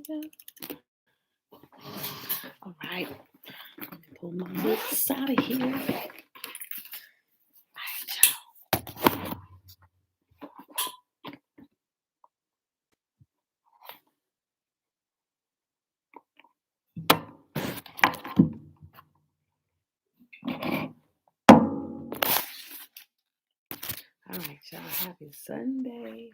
go. All right. Let me pull my books out of here. All right, y'all. All right, y'all. Happy Sunday.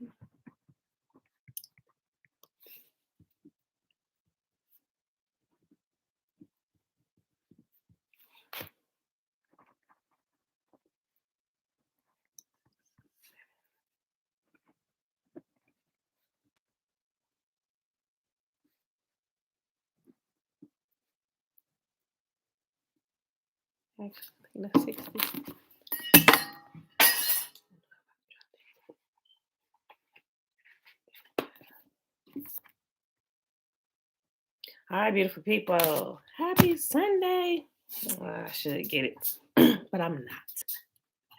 Actually, I think that's 60. All right, beautiful people. Happy Sunday. I should get it, but I'm not.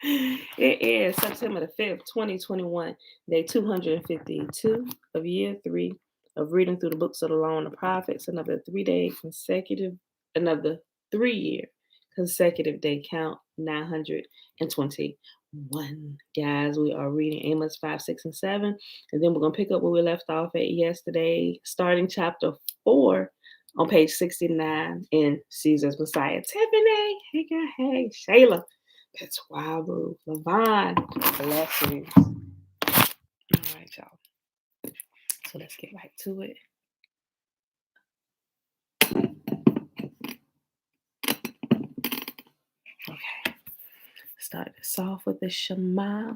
It is September the 5th, 2021, day 252 of year 3 of reading through the books of the law and the prophets, another 3-year consecutive day count, 921. Guys, we are reading Amos 5, 6, and 7, and then we're going to pick up where we left off at yesterday, starting chapter 4 on page 69 in Caesar's Messiah. Tiffany, hey girl, hey, Shayla. That's wild, boo. Levon, blessings. All right, y'all. So let's get right to it. Okay. Start this off with the Shema.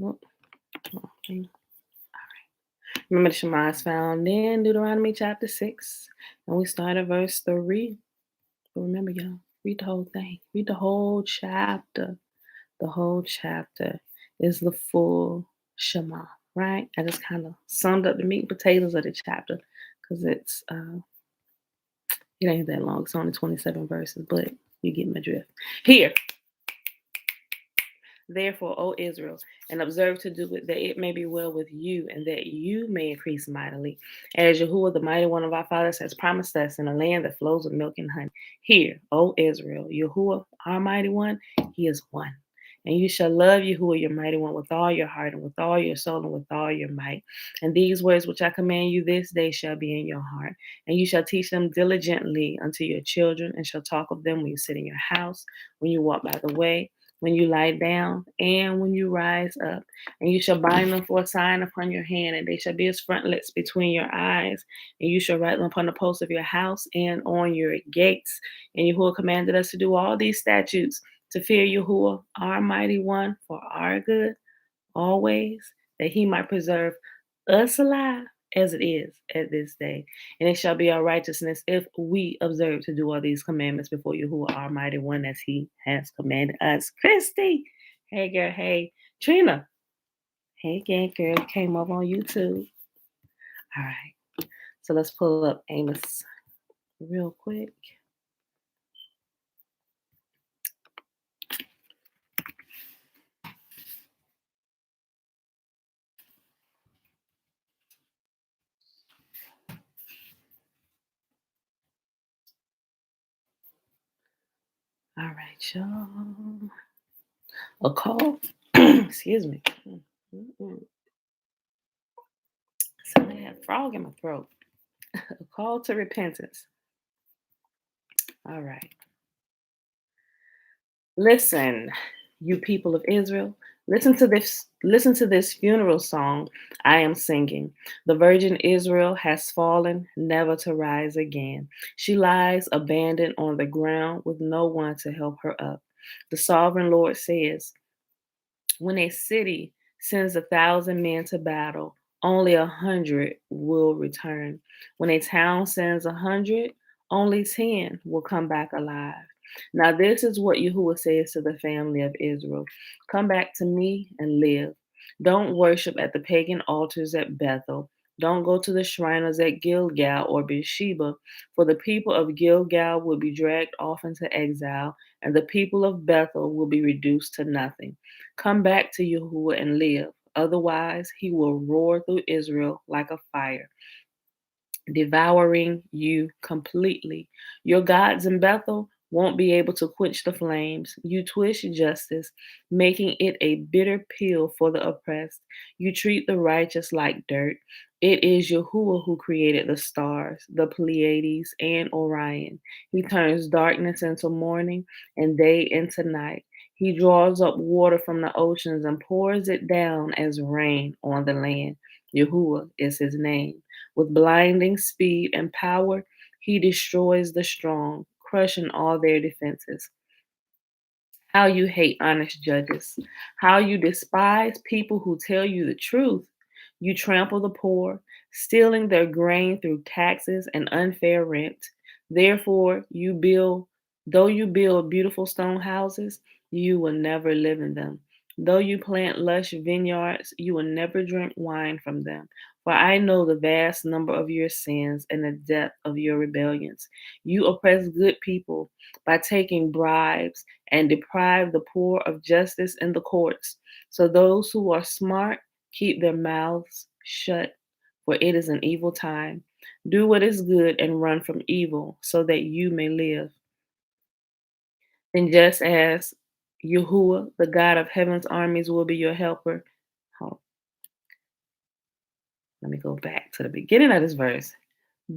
All right. Remember, the Shema is found in Deuteronomy chapter 6, and we start at verse 3. But remember, y'all, read the whole thing. Read the whole chapter. The whole chapter is the full Shema, right? I just kind of summed up the meat and potatoes of the chapter because it ain't that long. It's only 27 verses, but you get my drift. Here. Therefore, O Israel, and observe to do it, that it may be well with you, and that you may increase mightily, as Yahuwah, the mighty one of our fathers, has promised us in a land that flows with milk and honey. Hear, O Israel, Yahuwah, our mighty one, he is one. And you shall love Yahuwah, your mighty one, with all your heart, and with all your soul, and with all your might. And these words which I command you this day shall be in your heart. And you shall teach them diligently unto your children, and shall talk of them when you sit in your house, when you walk by the way, when you lie down, and when you rise up. And you shall bind them for a sign upon your hand, and they shall be as frontlets between your eyes. And you shall write them upon the posts of your house and on your gates. And Yahuwah commanded us to do all these statutes, to fear Yahuwah, our mighty one, for our good, always, that he might preserve us alive as it is at this day. And it shall be our righteousness if we observe to do all these commandments before Yahuwah, our mighty one, as he has commanded us. Christy, hey girl, hey. Trina, hey gang girl, came up on YouTube. All right, so let's pull up Amos real quick. All right, y'all. A call. Excuse me. So I had a frog in my throat. A call to repentance. All right. Listen, you people of Israel. Listen to this funeral song I am singing. The virgin Israel has fallen, never to rise again. She lies abandoned on the ground with no one to help her up. The sovereign Lord says, when a city sends 1,000 men to battle, only 100 will return. When a town sends 100, only 10 will come back alive. Now, this is what Yahuwah says to the family of Israel: come back to me and live. Don't worship at the pagan altars at Bethel Don't go to the Shriners at Gilgal or Beersheba, for the people of Gilgal will be dragged off into exile, and the people of Bethel will be reduced to nothing. Come back to Yahuwah and live. Otherwise, he will roar through Israel like a fire, devouring you completely. Your gods in Bethel won't be able to quench the flames. You twist justice, making it a bitter pill for the oppressed. You treat the righteous like dirt. It is Yahuwah who created the stars, the Pleiades, and Orion. He turns darkness into morning and day into night. He draws up water from the oceans and pours it down as rain on the land. Yahuwah is his name. With blinding speed and power, he destroys the strong, crushing all their defenses. How you hate honest judges. How you despise people who tell you the truth. You trample the poor, stealing their grain through taxes and unfair rent. Therefore, though you build beautiful stone houses, you will never live in them. Though you plant lush vineyards, you will never drink wine from them. For I know the vast number of your sins and the depth of your rebellions. You oppress good people by taking bribes and deprive the poor of justice in the courts. So those who are smart keep their mouths shut, for it is an evil time. Do what is good and run from evil, so that you may live. And just as Yahuwah, the God of heaven's armies, will be your helper. Hold, let me go back to the beginning of this verse.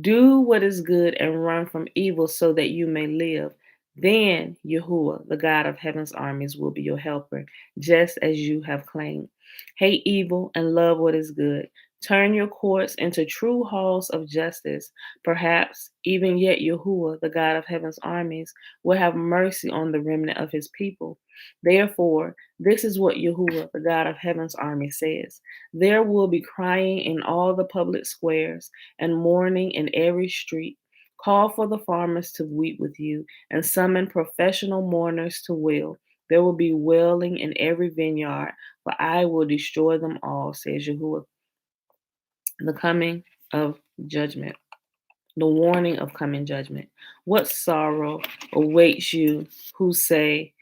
Do what is good and run from evil so that you may live. Then Yahuwah, the God of heaven's armies, will be your helper, just as you have claimed. Hate evil and love what is good. Turn your courts into true halls of justice. Perhaps even yet Yahuwah, the God of heaven's armies, will have mercy on the remnant of his people. Therefore, this is what Yahuwah, the God of heaven's army, says. There will be crying in all the public squares and mourning in every street. Call for the farmers to weep with you and summon professional mourners to wail. There will be wailing in every vineyard, for I will destroy them all, says Yahuwah. The coming of judgment, the warning of coming judgment. What sorrow awaits you who say,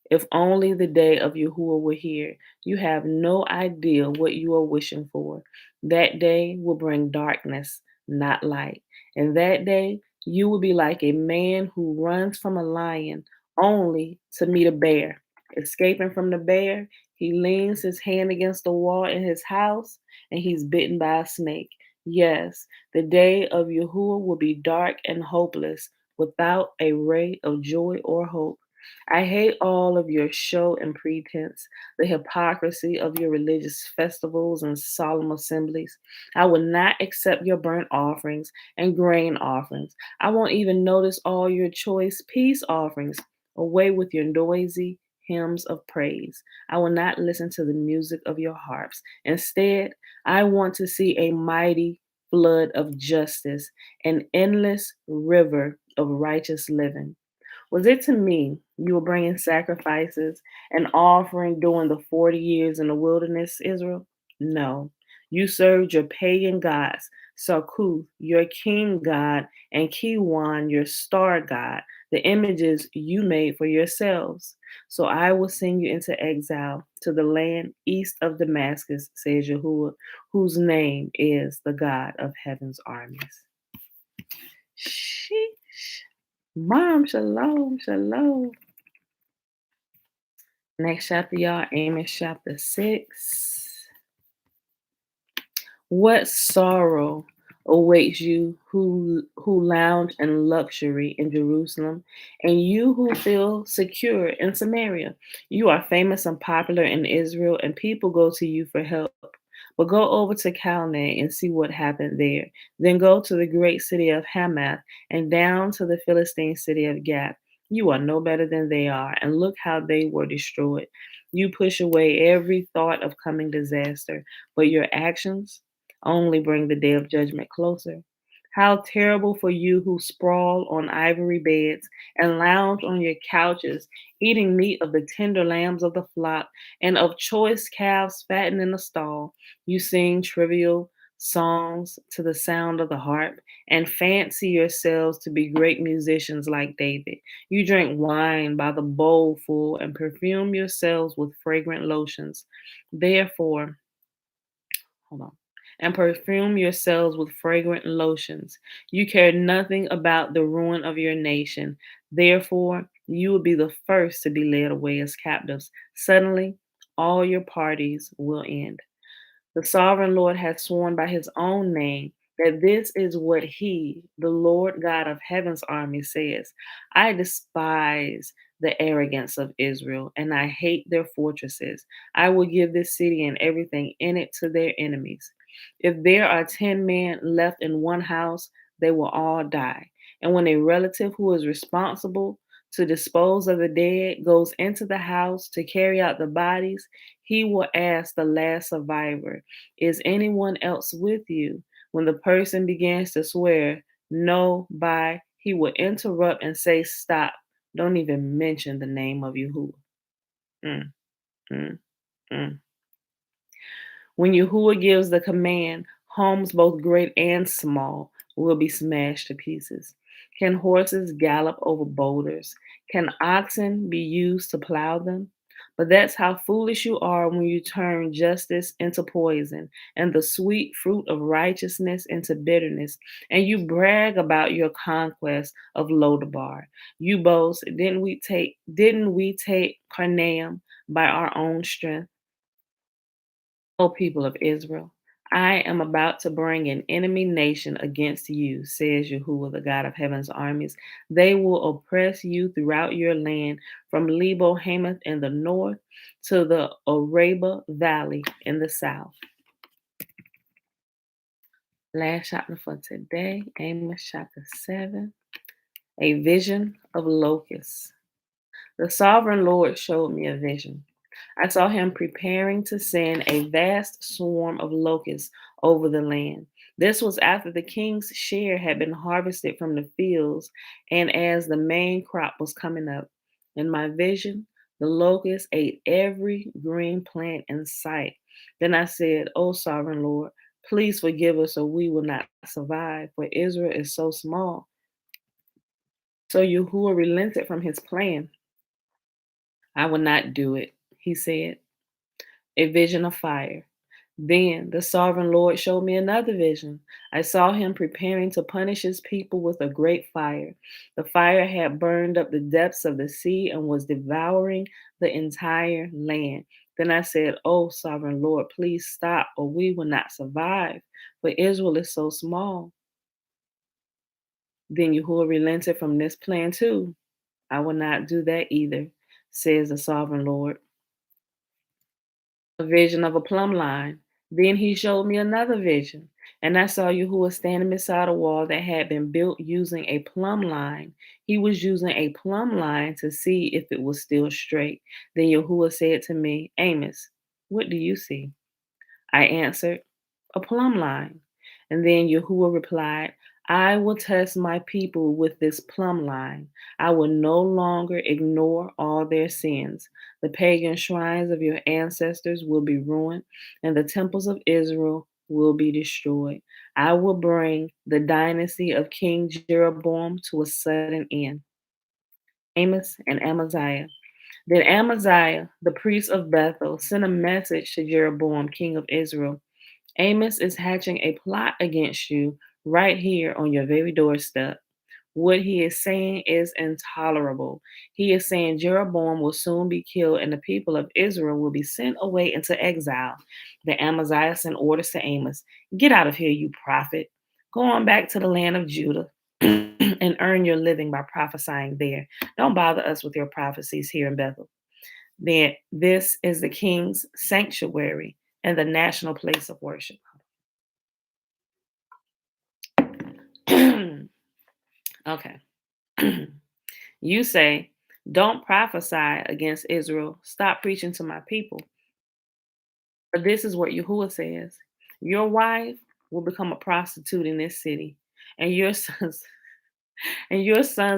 if only the day of Yahuwah were here. You have no idea what you are wishing for. That day will bring darkness, not light. And that day, you will be like a man who runs from a lion only to meet a bear. Escaping from the bear, he leans his hand against the wall in his house and he's bitten by a snake. Yes, the day of Yahuwah will be dark and hopeless, without a ray of joy or hope. I hate all of your show and pretense, the hypocrisy of your religious festivals and solemn assemblies. I will not accept your burnt offerings and grain offerings. I won't even notice all your choice peace offerings. Away with your noisy hymns of praise. I will not listen to the music of your harps. Instead, I want to see a mighty flood of justice, an endless river of righteous living. Was it to me you were bringing sacrifices and offering during the 40 years in the wilderness, Israel? No. You served your pagan gods, Sarkuth, your king god, and Kiwan, your star god, the images you made for yourselves. So I will send you into exile to the land east of Damascus, says Yahuwah, whose name is the God of heaven's armies. Sheesh. Mom, shalom, shalom. Next chapter, y'all, Amos chapter 6. What sorrow awaits you who lounge in luxury in Jerusalem, and you who feel secure in Samaria? You are famous and popular in Israel, and people go to you for help. But go over to Calneh and see what happened there. Then go to the great city of Hamath and down to the Philistine city of Gath. You are no better than they are, and look how they were destroyed. You push away every thought of coming disaster, but your actions only bring the day of judgment closer. How terrible for you who sprawl on ivory beds and lounge on your couches, eating meat of the tender lambs of the flock and of choice calves fattened in the stall. You sing trivial songs to the sound of the harp, and fancy yourselves to be great musicians like David. You drink wine by the bowl full and perfume yourselves with fragrant lotions. Therefore, hold on. And perfume yourselves with fragrant lotions. You care nothing about the ruin of your nation. Therefore, you will be the first to be led away as captives. Suddenly, all your parties will end. The sovereign Lord has sworn by his own name that this is what he, the Lord God of heaven's army, says. I despise the arrogance of Israel, and I hate their fortresses. I will give this city and everything in it to their enemies. If there are 10 men left in one house, they will all die. And when a relative who is responsible to dispose of the dead goes into the house to carry out the bodies, he will ask the last survivor, is anyone else with you? When the person begins to swear, no, by, he will interrupt and say, stop. Don't even mention the name of Yahuwah. Mm, mm, mm. When Yahuwah gives the command, homes both great and small will be smashed to pieces. Can horses gallop over boulders? Can oxen be used to plow them? But that's how foolish you are when you turn justice into poison and the sweet fruit of righteousness into bitterness, and you brag about your conquest of Lodabar. You boast, didn't we take Carnaim by our own strength? O people of Israel, I am about to bring an enemy nation against you, says Yahuwah, the God of heaven's armies. They will oppress you throughout your land, from Lebo Hamath in the north to the Araba Valley in the south. Last chapter for today, Amos chapter 7, a vision of locusts. The sovereign Lord showed me a vision. I saw him preparing to send a vast swarm of locusts over the land. This was after the king's share had been harvested from the fields and as the main crop was coming up. In my vision, the locusts ate every green plant in sight. Then I said, O sovereign Lord, please forgive us or we will not survive, for Israel is so small. So Yahuwah relented from his plan. I will not do it, he said. A vision of fire. Then the sovereign Lord showed me another vision. I saw him preparing to punish his people with a great fire. The fire had burned up the depths of the sea and was devouring the entire land. Then I said, Oh, sovereign Lord, please stop, or we will not survive, for Israel is so small. Then Yahuwah relented from this plan too. I will not do that either, says the sovereign Lord. A vision of a plumb line. Then he showed me another vision, and I saw Yahuwah standing beside a wall that had been built using a plumb line. He was using a plumb line to see if it was still straight. Then Yahuwah said to me, Amos, what do you see? I answered, a plumb line. And then Yahuwah replied, I will test my people with this plumb line. I will no longer ignore all their sins. The pagan shrines of your ancestors will be ruined, and the temples of Israel will be destroyed. I will bring the dynasty of King Jeroboam to a sudden end. Amos and Amaziah. Then Amaziah, the priest of Bethel, sent a message to Jeroboam, king of Israel. Amos is hatching a plot against you right here on your very doorstep. What he is saying is intolerable. He is saying Jeroboam will soon be killed and the people of Israel will be sent away into exile. The Amaziah sent orders to Amos, get out of here, you prophet. Go on back to the land of Judah and earn your living by prophesying there. Don't bother us with your prophecies here in Bethel. Then this is the king's sanctuary and the national place of worship. Okay. You say, don't prophesy against Israel. Stop preaching to my people. But this is what Yahuwah says. Your wife will become a prostitute in this city, and your sons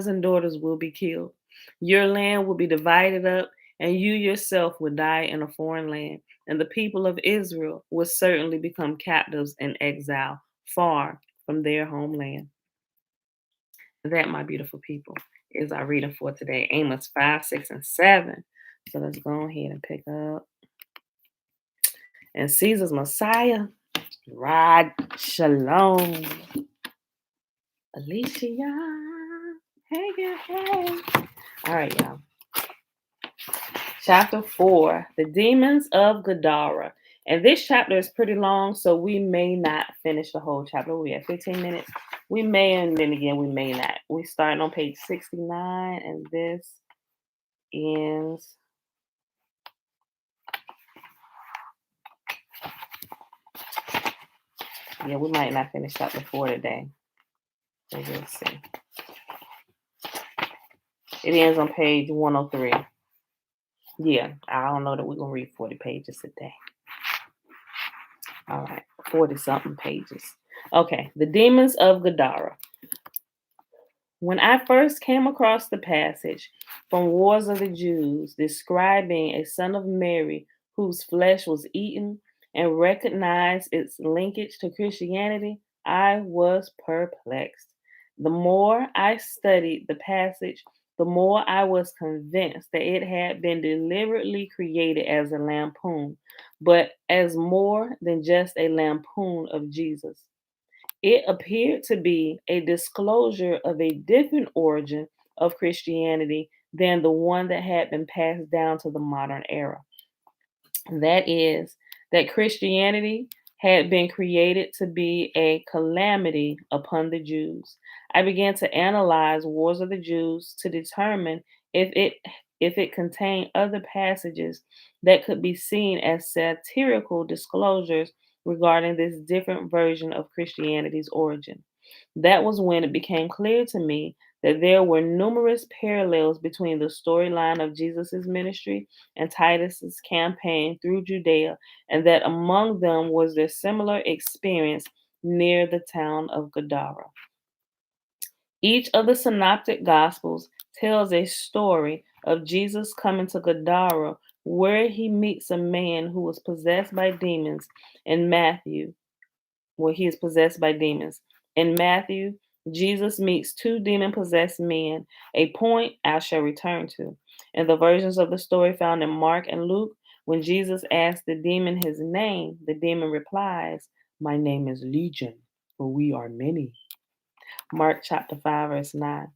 and daughters will be killed. Your land will be divided up, and you yourself would die in a foreign land, and the people of Israel would certainly become captives in exile far from their homeland. That, my beautiful people, is our reading for today. Amos 5, 6, and 7. So let's go ahead and pick up. And Caesar's Messiah, Rod Shalom. Alicia. Hey, girl, hey. All right, y'all. Chapter 4, The Demons of Gadara. And this chapter is pretty long, so we may not finish the whole chapter. We have 15 minutes. We may, and then again, we may not. We starting on page 69, and this ends. Yeah, we might not finish chapter 4 today. So we'll see. It ends on page 103. Yeah, I don't know that we're going to read 40 pages a day. All right, 40-something pages. Okay, the demons of Gadara. When I first came across the passage from Wars of the Jews describing a son of Mary whose flesh was eaten and recognized its linkage to Christianity, I was perplexed. The more I studied the passage, the more I was convinced that it had been deliberately created as a lampoon, but as more than just a lampoon of Jesus. It appeared to be a disclosure of a different origin of Christianity than the one that had been passed down to the modern era. That is, that Christianity had been created to be a calamity upon the Jews. I began to analyze Wars of the Jews to determine if it contained other passages that could be seen as satirical disclosures regarding this different version of Christianity's origin. That was when it became clear to me that there were numerous parallels between the storyline of Jesus' ministry and Titus's campaign through Judea, and that among them was their similar experience near the town of Gadara. Each of the synoptic gospels tells a story of Jesus coming to Gadara, where he meets a man who was possessed by demons. In Matthew, where he is possessed by demons. In Matthew, Jesus meets two demon possessed men, a point I shall return to. In the versions of the story found in Mark and Luke, when Jesus asks the demon his name, the demon replies, "My name is Legion, for we are many." Mark chapter 5, verse 9.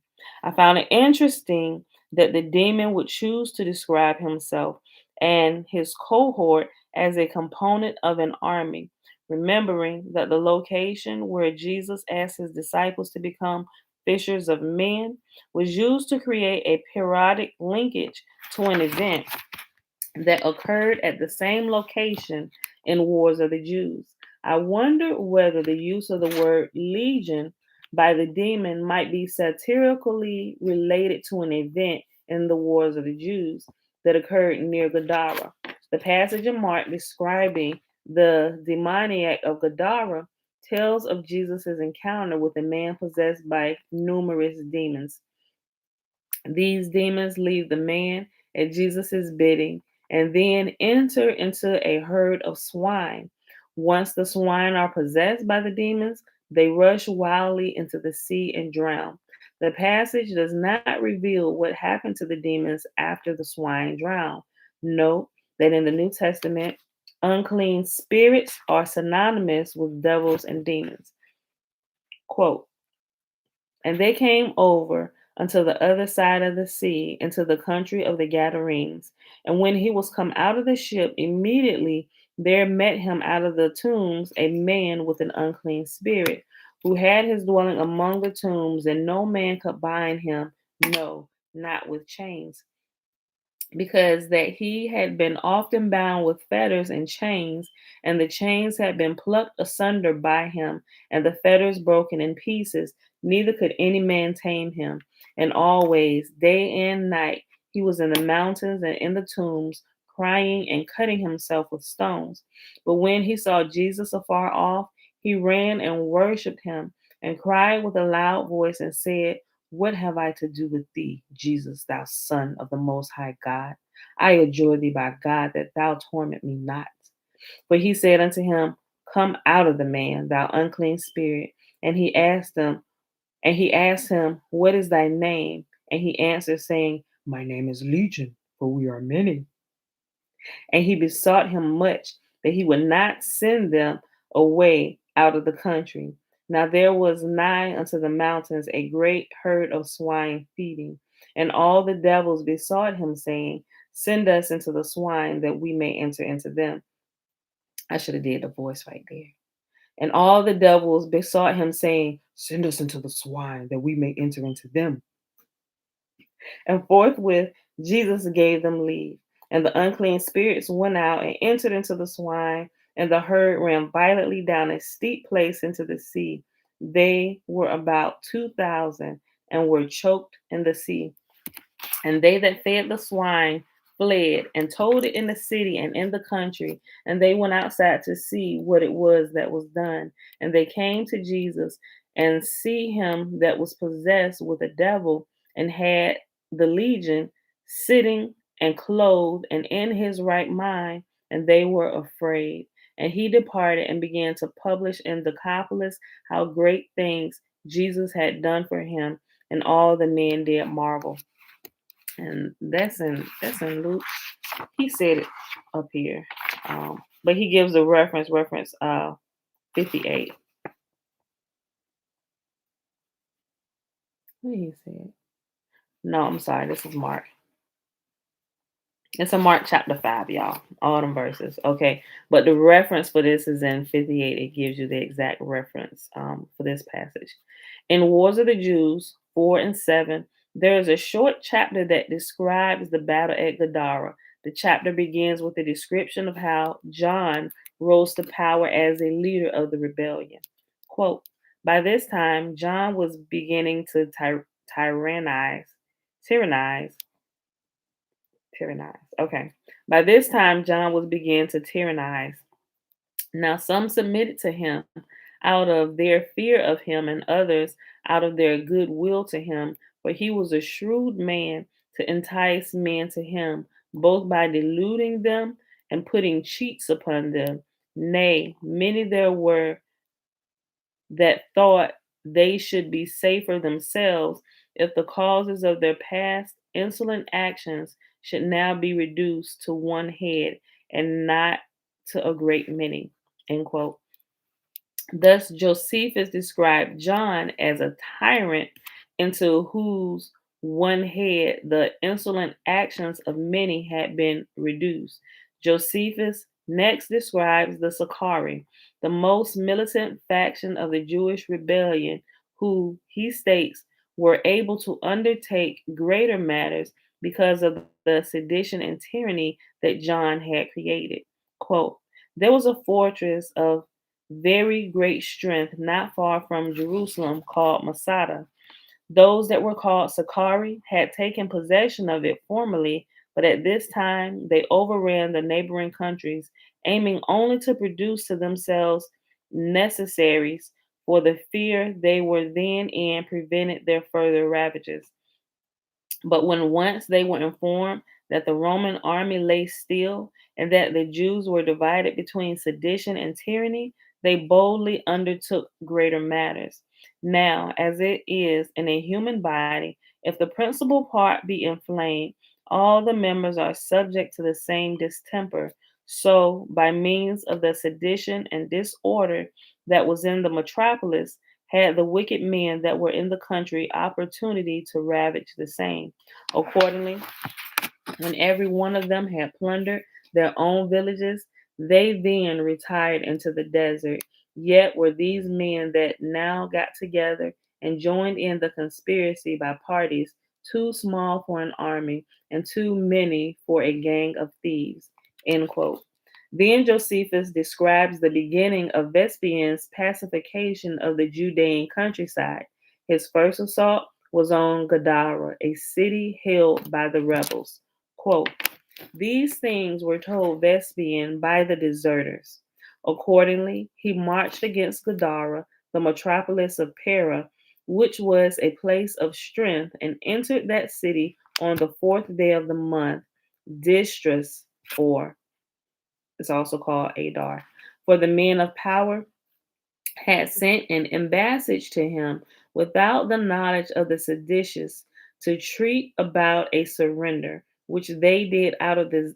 I found it interesting that the demon would choose to describe himself and his cohort as a component of an army, remembering that the location where Jesus asked his disciples to become fishers of men was used to create a periodic linkage to an event that occurred at the same location in Wars of the Jews. I wonder whether the use of the word legion by the demon might be satirically related to an event in the Wars of the Jews that occurred near Gadara. The passage in Mark describing the demoniac of Gadara tells of Jesus' encounter with a man possessed by numerous demons. These demons leave the man at Jesus' bidding and then enter into a herd of swine. Once the swine are possessed by the demons, they rush wildly into the sea and drown. The passage does not reveal what happened to the demons after the swine drowned. Note that in the New Testament, unclean spirits are synonymous with devils and demons. Quote, "And they came over unto the other side of the sea, into the country of the Gadarenes. And when he was come out of the ship, immediately there met him out of the tombs a man with an unclean spirit, who had his dwelling among the tombs, and no man could bind him, no, not with chains, because that he had been often bound with fetters and chains, and the chains had been plucked asunder by him, and the fetters broken in pieces, neither could any man tame him. And always, day and night, he was in the mountains and in the tombs, crying and cutting himself with stones. But when he saw Jesus afar off, he ran and worshipped him, and cried with a loud voice, and said, What have I to do with thee, Jesus, thou Son of the Most High God? I adjure thee by God that thou torment me not. For he said unto him, Come out of the man, thou unclean spirit. And he asked him, What is thy name? And he answered, saying, My name is Legion, for we are many. And he besought him much that he would not send them away out of the country. Now there was nigh unto the mountains a great herd of swine feeding. And all the devils besought him, saying, Send us into the swine that we may enter into them. I should have did the voice right there. And all the devils besought him, saying, Send us into the swine that we may enter into them. And forthwith Jesus gave them leave. And the unclean spirits went out and entered into the swine, and the herd ran violently down a steep place into the sea. They were about 2,000 and were choked in the sea. And they that fed the swine fled and told it in the city and in the country. And they went outside to see what it was that was done. And they came to Jesus and see him that was possessed with a devil and had the legion sitting and clothed and in his right mind. And they were afraid. And he departed and began to publish in the Decapolis how great things Jesus had done for him. And all the men did marvel. And that's in Luke. He said it up here, but he gives a reference 58. What did he say? No, I'm sorry. This is Mark. It's a Mark chapter 5, y'all. All them verses. Okay, but the reference for this is in 58. It gives you the exact reference for this passage. In Wars of the Jews 4 and 7. There is a short chapter that describes the battle at Gadara. The chapter begins with a description of how John rose to power as a leader of the rebellion. Quote, By this time, John was beginning to tyrannize. Okay. By this time, John was beginning to tyrannize. Now, some submitted to him out of their fear of him, and others out of their goodwill to him, for he was a shrewd man to entice men to him, both by deluding them and putting cheats upon them. Nay, many there were that thought they should be safer themselves if the causes of their past insolent actions should now be reduced to one head and not to a great many. End quote. Thus, Josephus described John as a tyrant into whose one head the insolent actions of many had been reduced. Josephus next describes the Sicarii, the most militant faction of the Jewish rebellion, who, he states, were able to undertake greater matters because of the sedition and tyranny that John had created. Quote, There was a fortress of very great strength not far from Jerusalem called Masada. Those that were called Sicarii had taken possession of it formerly, but at this time they overran the neighboring countries, aiming only to produce to themselves necessaries, for the fear they were then in prevented their further ravages. But when once they were informed that the Roman army lay still and that the Jews were divided between sedition and tyranny, they boldly undertook greater matters. Now, as it is in a human body, if the principal part be inflamed, all the members are subject to the same distemper. So, by means of the sedition and disorder that was in the metropolis, had the wicked men that were in the country opportunity to ravage the same. Accordingly, when every one of them had plundered their own villages, they then retired into the desert. Yet were these men that now got together and joined in the conspiracy by parties too small for an army and too many for a gang of thieves. End quote. Then Josephus describes the beginning of Vespasian's pacification of the Judean countryside. His first assault was on Gadara, a city held by the rebels. Quote, These things were told Vespasian by the deserters. Accordingly, he marched against Gadara, the metropolis of Pera, which was a place of strength, and entered that city on the 4th day of the month, distress, or it's also called Adar. For the men of power had sent an embassage to him without the knowledge of the seditious to treat about a surrender, which they did out of the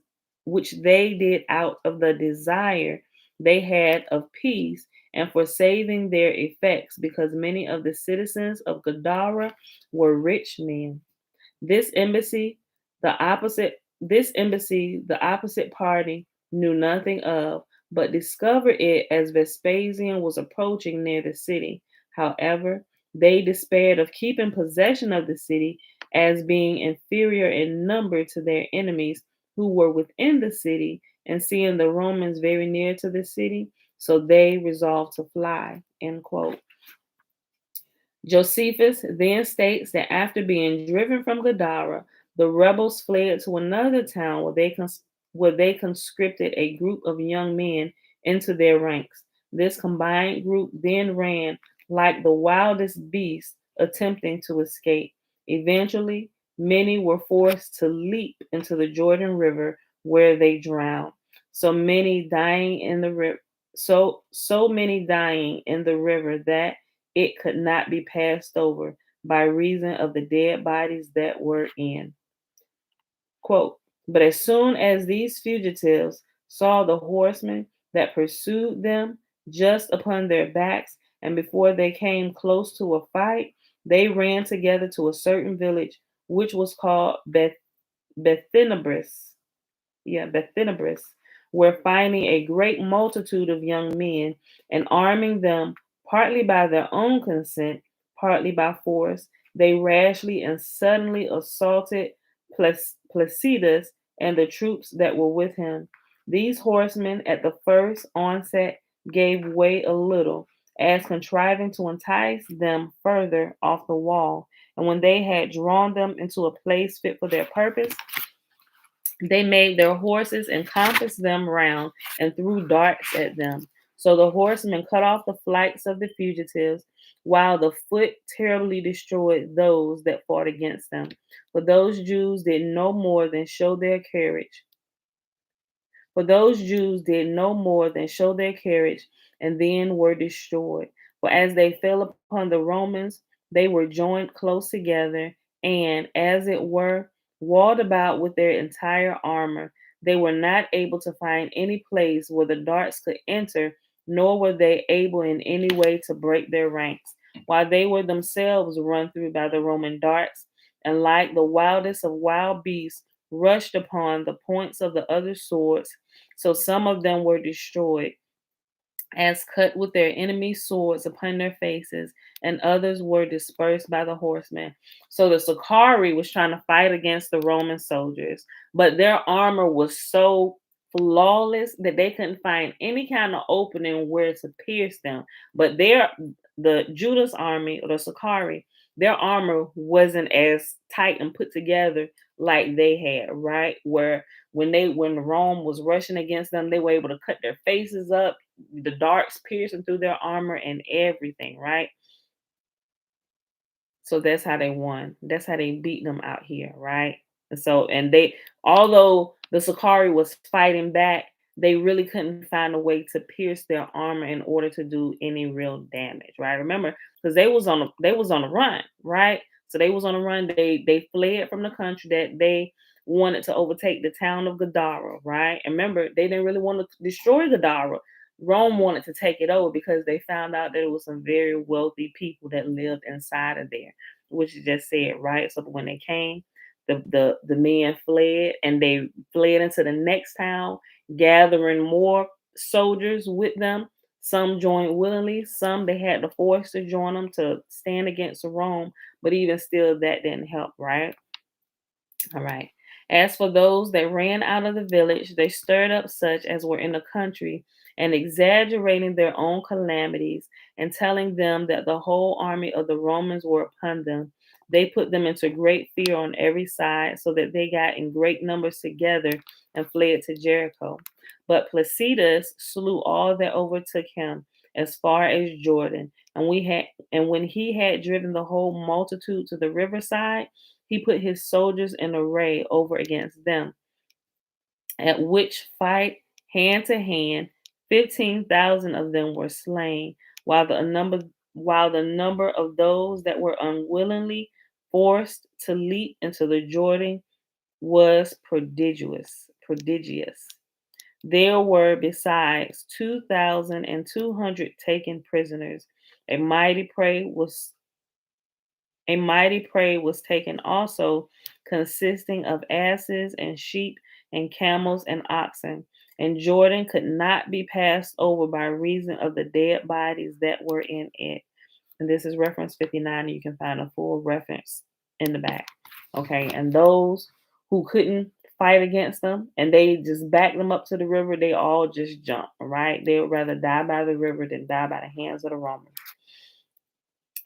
desire they had of peace and for saving their effects, because many of the citizens of Gadara were rich men. This embassy, the opposite party knew nothing of, but discovered it as Vespasian was approaching near the city. However, they despaired of keeping possession of the city as being inferior in number to their enemies who were within the city, and seeing the Romans very near to the city, so they resolved to fly. End quote. Josephus then states that after being driven from Gadara, the rebels fled to another town where they conscripted a group of young men into their ranks. This combined group then ran like the wildest beasts attempting to escape. Eventually, many were forced to leap into the Jordan River where they drowned. So many dying in the river so many dying in the river that it could not be passed over by reason of the dead bodies that were in. Quote, but as soon as these fugitives saw the horsemen that pursued them just upon their backs, and before they came close to a fight, they ran together to a certain village which was called Bethinabris, Bethinabris, where finding a great multitude of young men and arming them partly by their own consent, partly by force, they rashly and suddenly assaulted Placidus and the troops that were with him. These horsemen at the first onset gave way a little, as contriving to entice them further off the wall. And when they had drawn them into a place fit for their purpose, they made their horses and compassed them round and threw darts at them. So the horsemen cut off the flights of the fugitives, while the foot terribly destroyed those that fought against them. For those Jews did no more than show their courage for those Jews did no more than show their courage and then were destroyed. For as they fell upon the Romans, they were joined close together and, as it were, walled about with their entire armor. They were not able to find any place where the darts could enter, nor were they able in any way to break their ranks, while they were themselves run through by the Roman darts, and like the wildest of wild beasts, rushed upon the points of the other swords. So some of them were destroyed, as cut with their enemies' swords upon their faces, and others were dispersed by the horsemen. So the Sicarii was trying to fight against the Roman soldiers, but their armor was so flawless that they couldn't find any kind of opening where to pierce them. But the Judah's army, or the Sicarii, their armor wasn't as tight and put together like they had, right? Where when Rome was rushing against them, they were able to cut their faces up, the darts piercing through their armor and everything, right? So that's how they won. That's how they beat them out here, right? And they, although the Sicarii was fighting back, they really couldn't find a way to pierce their armor in order to do any real damage, right? Remember, because they was on a run, right? So they was on a run. They fled from the country that they wanted to overtake the town of Gadara, right? And remember, they didn't really want to destroy Gadara. Rome wanted to take it over because they found out that it was some very wealthy people that lived inside of there, which you just said, right? So when they came, the men fled, and they fled into the next town, gathering more soldiers with them. Some joined willingly, some they had to force to join them to stand against Rome, but even still that didn't help, right? All right. As for those that ran out of the village, they stirred up such as were in the country, and exaggerating their own calamities, and telling them that the whole army of the Romans were upon them. They put them into great fear on every side, so that they got in great numbers together and fled to Jericho. But Placidus slew all that overtook him as far as Jordan, and when he had driven the whole multitude to the riverside, he put his soldiers in array over against them. at which fight hand to hand, 15,000 of them were slain, while the number of those that were unwillingly forced to leap into the Jordan was prodigious. There were besides 2,200 taken prisoners. A mighty prey was a mighty prey was taken also, consisting of asses and sheep and camels and oxen. And Jordan could not be passed over by reason of the dead bodies that were in it. And this is reference 59. And you can find a full reference in the back. Okay. And those who couldn't fight against them and they just backed them up to the river, they all just jumped. All right. They would rather die by the river than die by the hands of the Romans.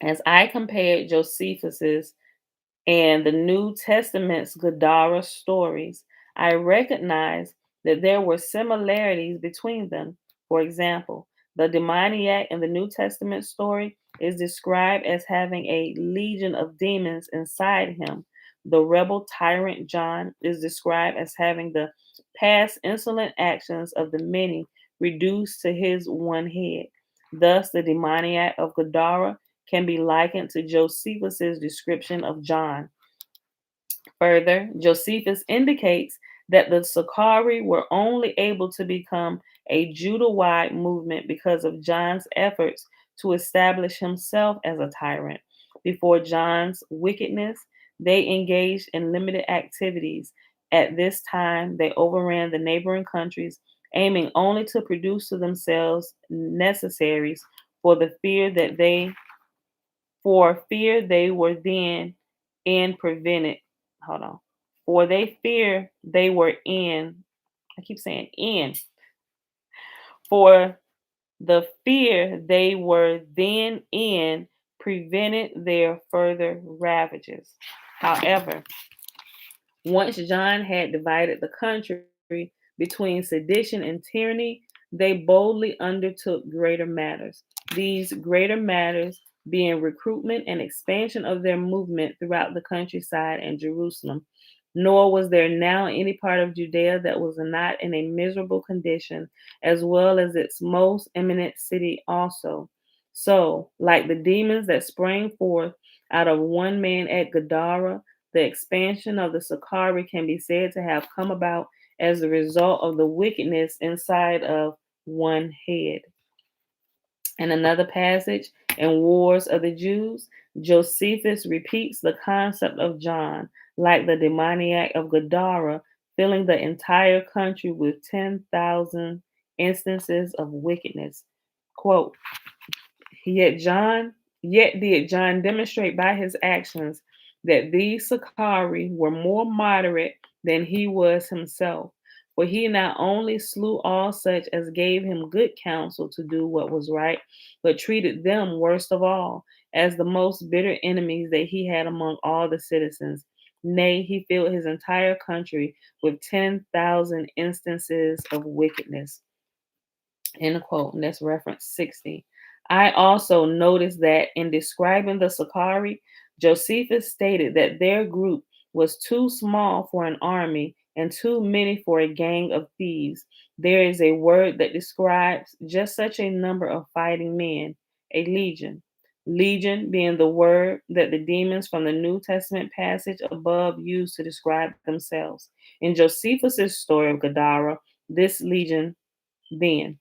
As I compared Josephus's and the New Testament's Gadara stories, I recognized that there were similarities between them. For example, the demoniac in the New Testament story is described as having a legion of demons inside him. The rebel tyrant John is described as having the past insolent actions of the many reduced to his one head. Thus, the demoniac of Gadara can be likened to Josephus's description of John. Further, Josephus indicates that the Sicarii were only able to become a Judah-wide movement because of John's efforts to establish himself as a tyrant. Before John's wickedness, they engaged in limited activities. At this time, they overran the neighboring countries, aiming only to produce to themselves necessaries for the fear that they for fear they were then in prevented. Hold on. For they fear they were in. I keep saying in. For the fear they were then in prevented their further ravages. However, once John had divided the country between sedition and tyranny, they boldly undertook greater matters. These greater matters being recruitment and expansion of their movement throughout the countryside and Jerusalem. Nor was there now any part of Judea that was not in a miserable condition, as well as its most eminent city also. So, like the demons that sprang forth out of one man at Gadara, the expansion of the Sicarii can be said to have come about as a result of the wickedness inside of one head. In another passage, in Wars of the Jews, Josephus repeats the concept of John, like the demoniac of Gadara, filling the entire country with 10,000 instances of wickedness. Quote, Yet did John demonstrate by his actions that these Sicarii were more moderate than he was himself. For he not only slew all such as gave him good counsel to do what was right, but treated them worst of all, as the most bitter enemies that he had among all the citizens. Nay, he filled his entire country with 10,000 instances of wickedness. End quote. And that's reference 60. I also noticed that in describing the Sicarii, Josephus stated that their group was too small for an army and too many for a gang of thieves. There is a word that describes just such a number of fighting men, a legion. Legion being the word that the demons from the New Testament passage above used to describe themselves. In Josephus's story of Gadara, this legion then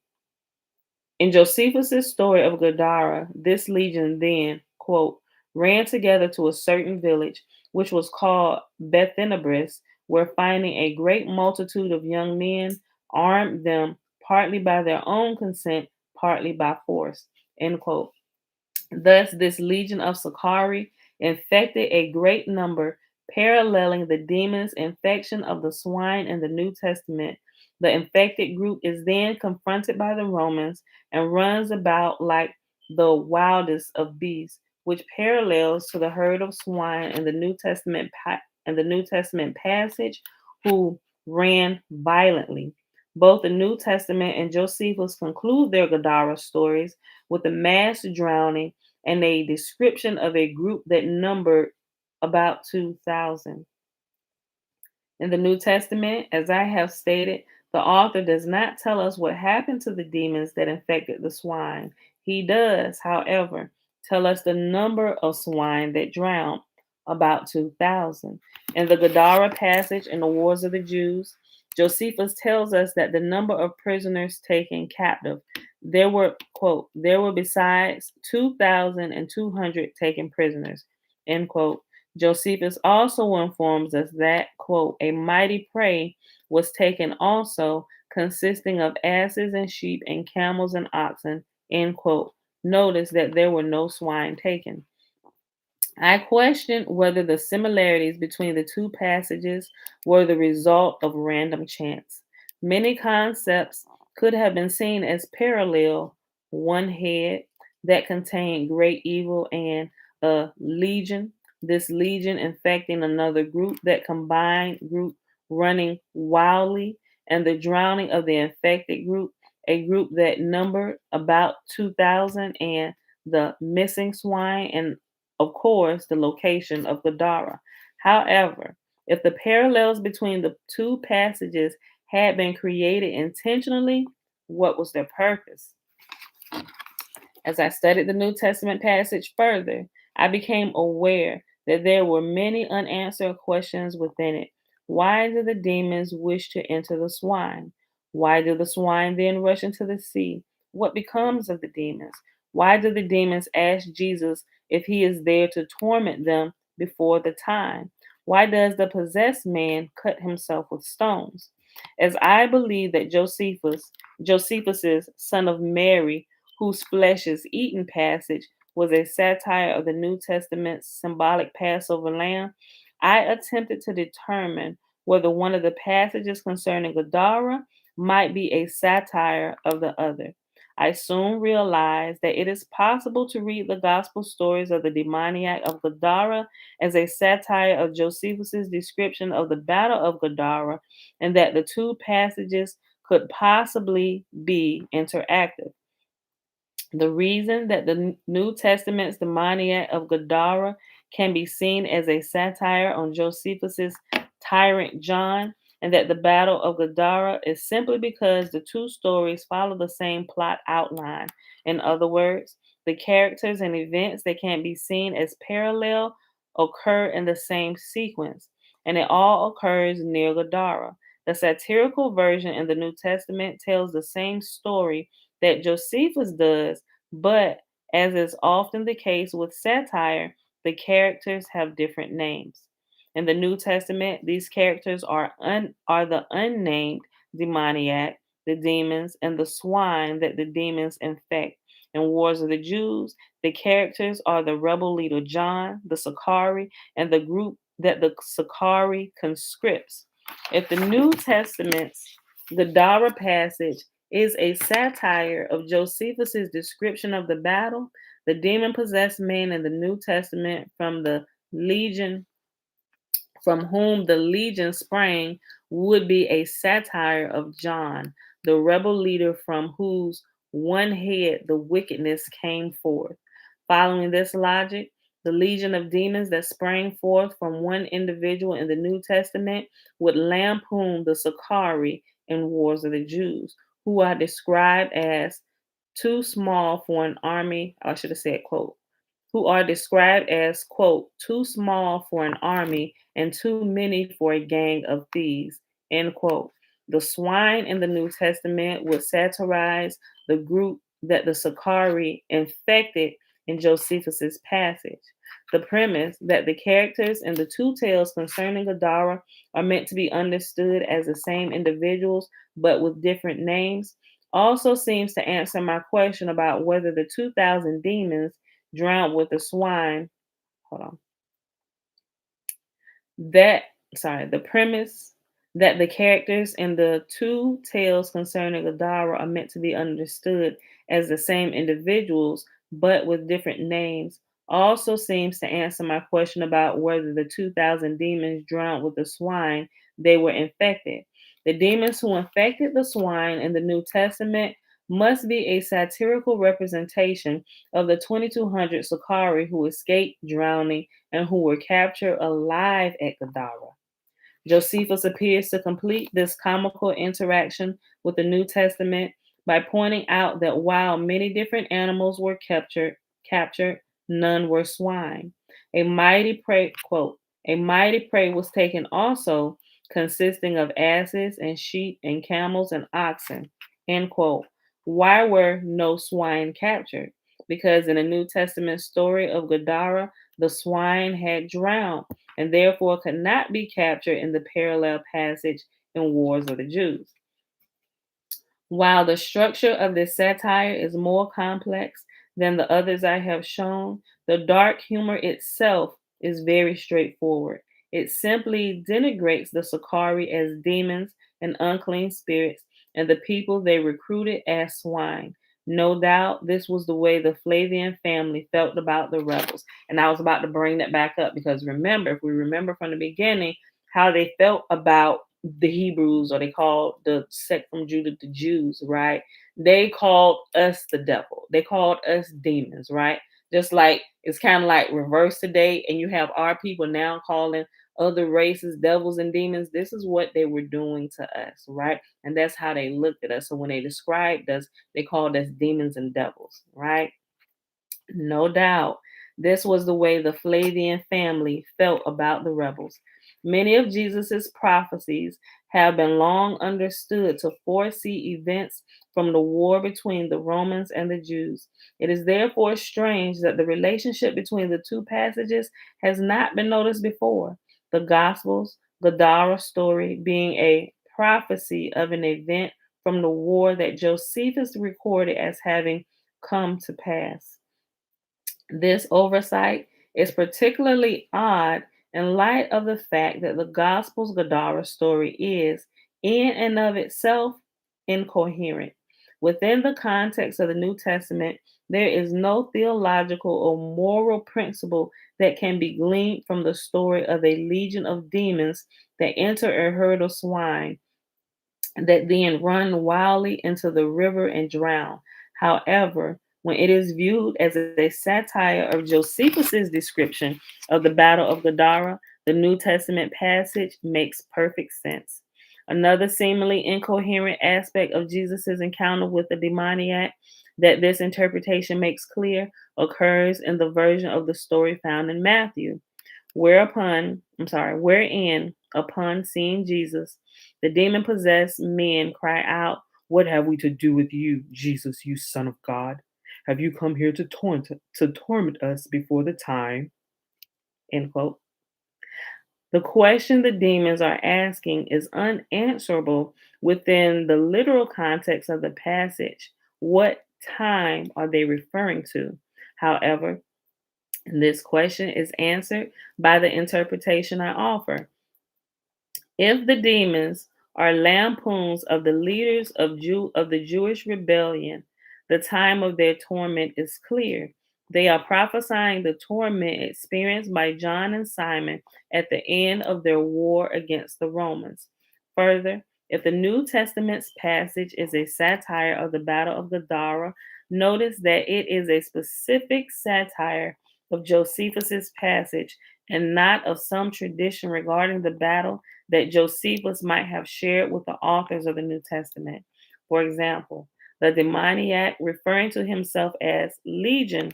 in Josephus's story of Gadara, this legion then, quote, ran together to a certain village, which was called Bethenabris, where finding a great multitude of young men, armed them partly by their own consent, partly by force, end quote. Thus, this legion of Sicarii infected a great number, paralleling the demon's infection of the swine in the New Testament. The infected group is then confronted by the Romans and runs about like the wildest of beasts, which parallels to the herd of swine in the New Testament passage, who ran violently. Both the New Testament and Josephus conclude their Gadara stories with a mass drowning and a description of a group that numbered about 2,000. In the New Testament, as I have stated, The author does not tell us what happened to the demons that infected the swine. He does, however, tell us the number of swine that drowned, about 2,000. In the Gadara passage in the Wars of the Jews, Josephus tells us that the number of prisoners taken captive, there were, quote, there were besides 2,200 taken prisoners, end quote. Josephus also informs us that, quote, a mighty prey was taken also, consisting of asses and sheep and camels and oxen, end quote. Notice that there were no swine taken. I question whether the similarities between the two passages were the result of random chance. Many concepts could have been seen as parallel: one head that contained great evil and a legion, this legion infecting another group, that combined group running wildly, and the drowning of the infected group, a group that numbered about 2,000, and the missing swine, and of course, the location of Gadara. However, if the parallels between the two passages had been created intentionally, what was their purpose? As I studied the New Testament passage further, I became aware that there were many unanswered questions within it. Why do the demons wish to enter the swine? Why do the swine then rush into the sea? What becomes of the demons? Why do the demons ask Jesus if he is there to torment them before the time? Why does the possessed man cut himself with stones? As I believe that Josephus's son of Mary, whose flesh is eaten passage, was a satire of the New Testament's symbolic Passover lamb, I attempted to determine whether one of the passages concerning Gadara might be a satire of the other. I soon realized that it is possible to read the gospel stories of the demoniac of Gadara as a satire of Josephus's description of the battle of Gadara, and that the two passages could possibly be interactive. The reason that the New Testament's demoniac of Gadara can be seen as a satire on Josephus's tyrant John, and that the Battle of Gadara is simply because the two stories follow the same plot outline. In other words, the characters and events that can be seen as parallel occur in the same sequence, and it all occurs near Gadara. The satirical version in the New Testament tells the same story that Josephus does, but as is often the case with satire, the characters have different names. In the New Testament, these characters are the unnamed demoniac, the demons, and the swine that the demons infect. In Wars of the Jews, the characters are the rebel leader John, the Sicarii, and the group that the Sicarii conscripts. If the New Testament's Gadara passage is a satire of Josephus's description of the battle, the demon-possessed man in the New Testament from whom the legion sprang would be a satire of John, the rebel leader from whose one head the wickedness came forth. Following this logic, the legion of demons that sprang forth from one individual in the New Testament would lampoon the Sicarii in Wars of the Jews, who are described as too small for an army. I should have said, quote, who are described as, quote, too small for an army and too many for a gang of thieves, end quote. The swine in the New Testament would satirize the group that the Sicarii infected in Josephus's passage. The premise that the characters in the two tales concerning Gadara are meant to be understood as the same individuals but with different names also seems to answer my question about whether the 2,000 demons drowned with the swine. Hold on. The premise that the characters in the two tales concerning Gadara are meant to be understood as the same individuals, but with different names, also seems to answer my question about whether the 2,000 demons drowned with the swine they were infected. The demons who infected the swine in the New Testament must be a satirical representation of the 2,200 Sicarii who escaped drowning and who were captured alive at Gadara. Josephus appears to complete this comical interaction with the New Testament by pointing out that while many different animals were captured, none were swine. A mighty prey, quote, a mighty prey was taken also, consisting of asses and sheep and camels and oxen, end quote. Why were no swine captured? Because in the New Testament story of Gadara, the swine had drowned and therefore could not be captured in the parallel passage in Wars of the Jews. While the structure of this satire is more complex than the others I have shown, the dark humor itself is very straightforward. It simply denigrates the Sakari as demons and unclean spirits, and the people they recruited as swine. No doubt this was the way the Flavian family felt about the rebels. And I was about to bring that back up because remember, if we remember from the beginning, how they felt about the Hebrews, or they called the sect from Judah the Jews, right? They called us the devil. They called us demons, right? Just like it's kind of like reverse today, and you have our people now calling other races devils and demons. This is what they were doing to us, right? And that's how they looked at us. So when they described us, they called us demons and devils, right? No doubt, this was the way the Flavian family felt about the rebels. Many of Jesus' prophecies have been long understood to foresee events from the war between the Romans and the Jews. It is therefore strange that the relationship between the two passages has not been noticed before. The Gospels, Gadara story being a prophecy of an event from the war that Josephus recorded as having come to pass. This oversight is particularly odd in light of the fact that the Gospel's Gadara story is, in and of itself, incoherent. Within the context of the New Testament, there is no theological or moral principle that can be gleaned from the story of a legion of demons that enter a herd of swine that then run wildly into the river and drown. However, when it is viewed as a satire of Josephus's description of the Battle of Gadara, the New Testament passage makes perfect sense. Another seemingly incoherent aspect of Jesus' encounter with the demoniac that this interpretation makes clear occurs in the version of the story found in Matthew wherein, upon seeing Jesus, the demon possessed men cry out, "What have we to do with you, Jesus, you Son of God? Have you come here to torment us before the time?" End quote. The question the demons are asking is unanswerable within the literal context of the passage. What time are they referring to? However, this question is answered by the interpretation I offer. If the demons are lampoons of the leaders of the Jewish rebellion, the time of their torment is clear. They are prophesying the torment experienced by John and Simon at the end of their war against the Romans. Further, if the New Testament's passage is a satire of the Battle of Gadara, notice that it is a specific satire of Josephus's passage and not of some tradition regarding the battle that Josephus might have shared with the authors of the New Testament. For example, the demoniac referring to himself as Legion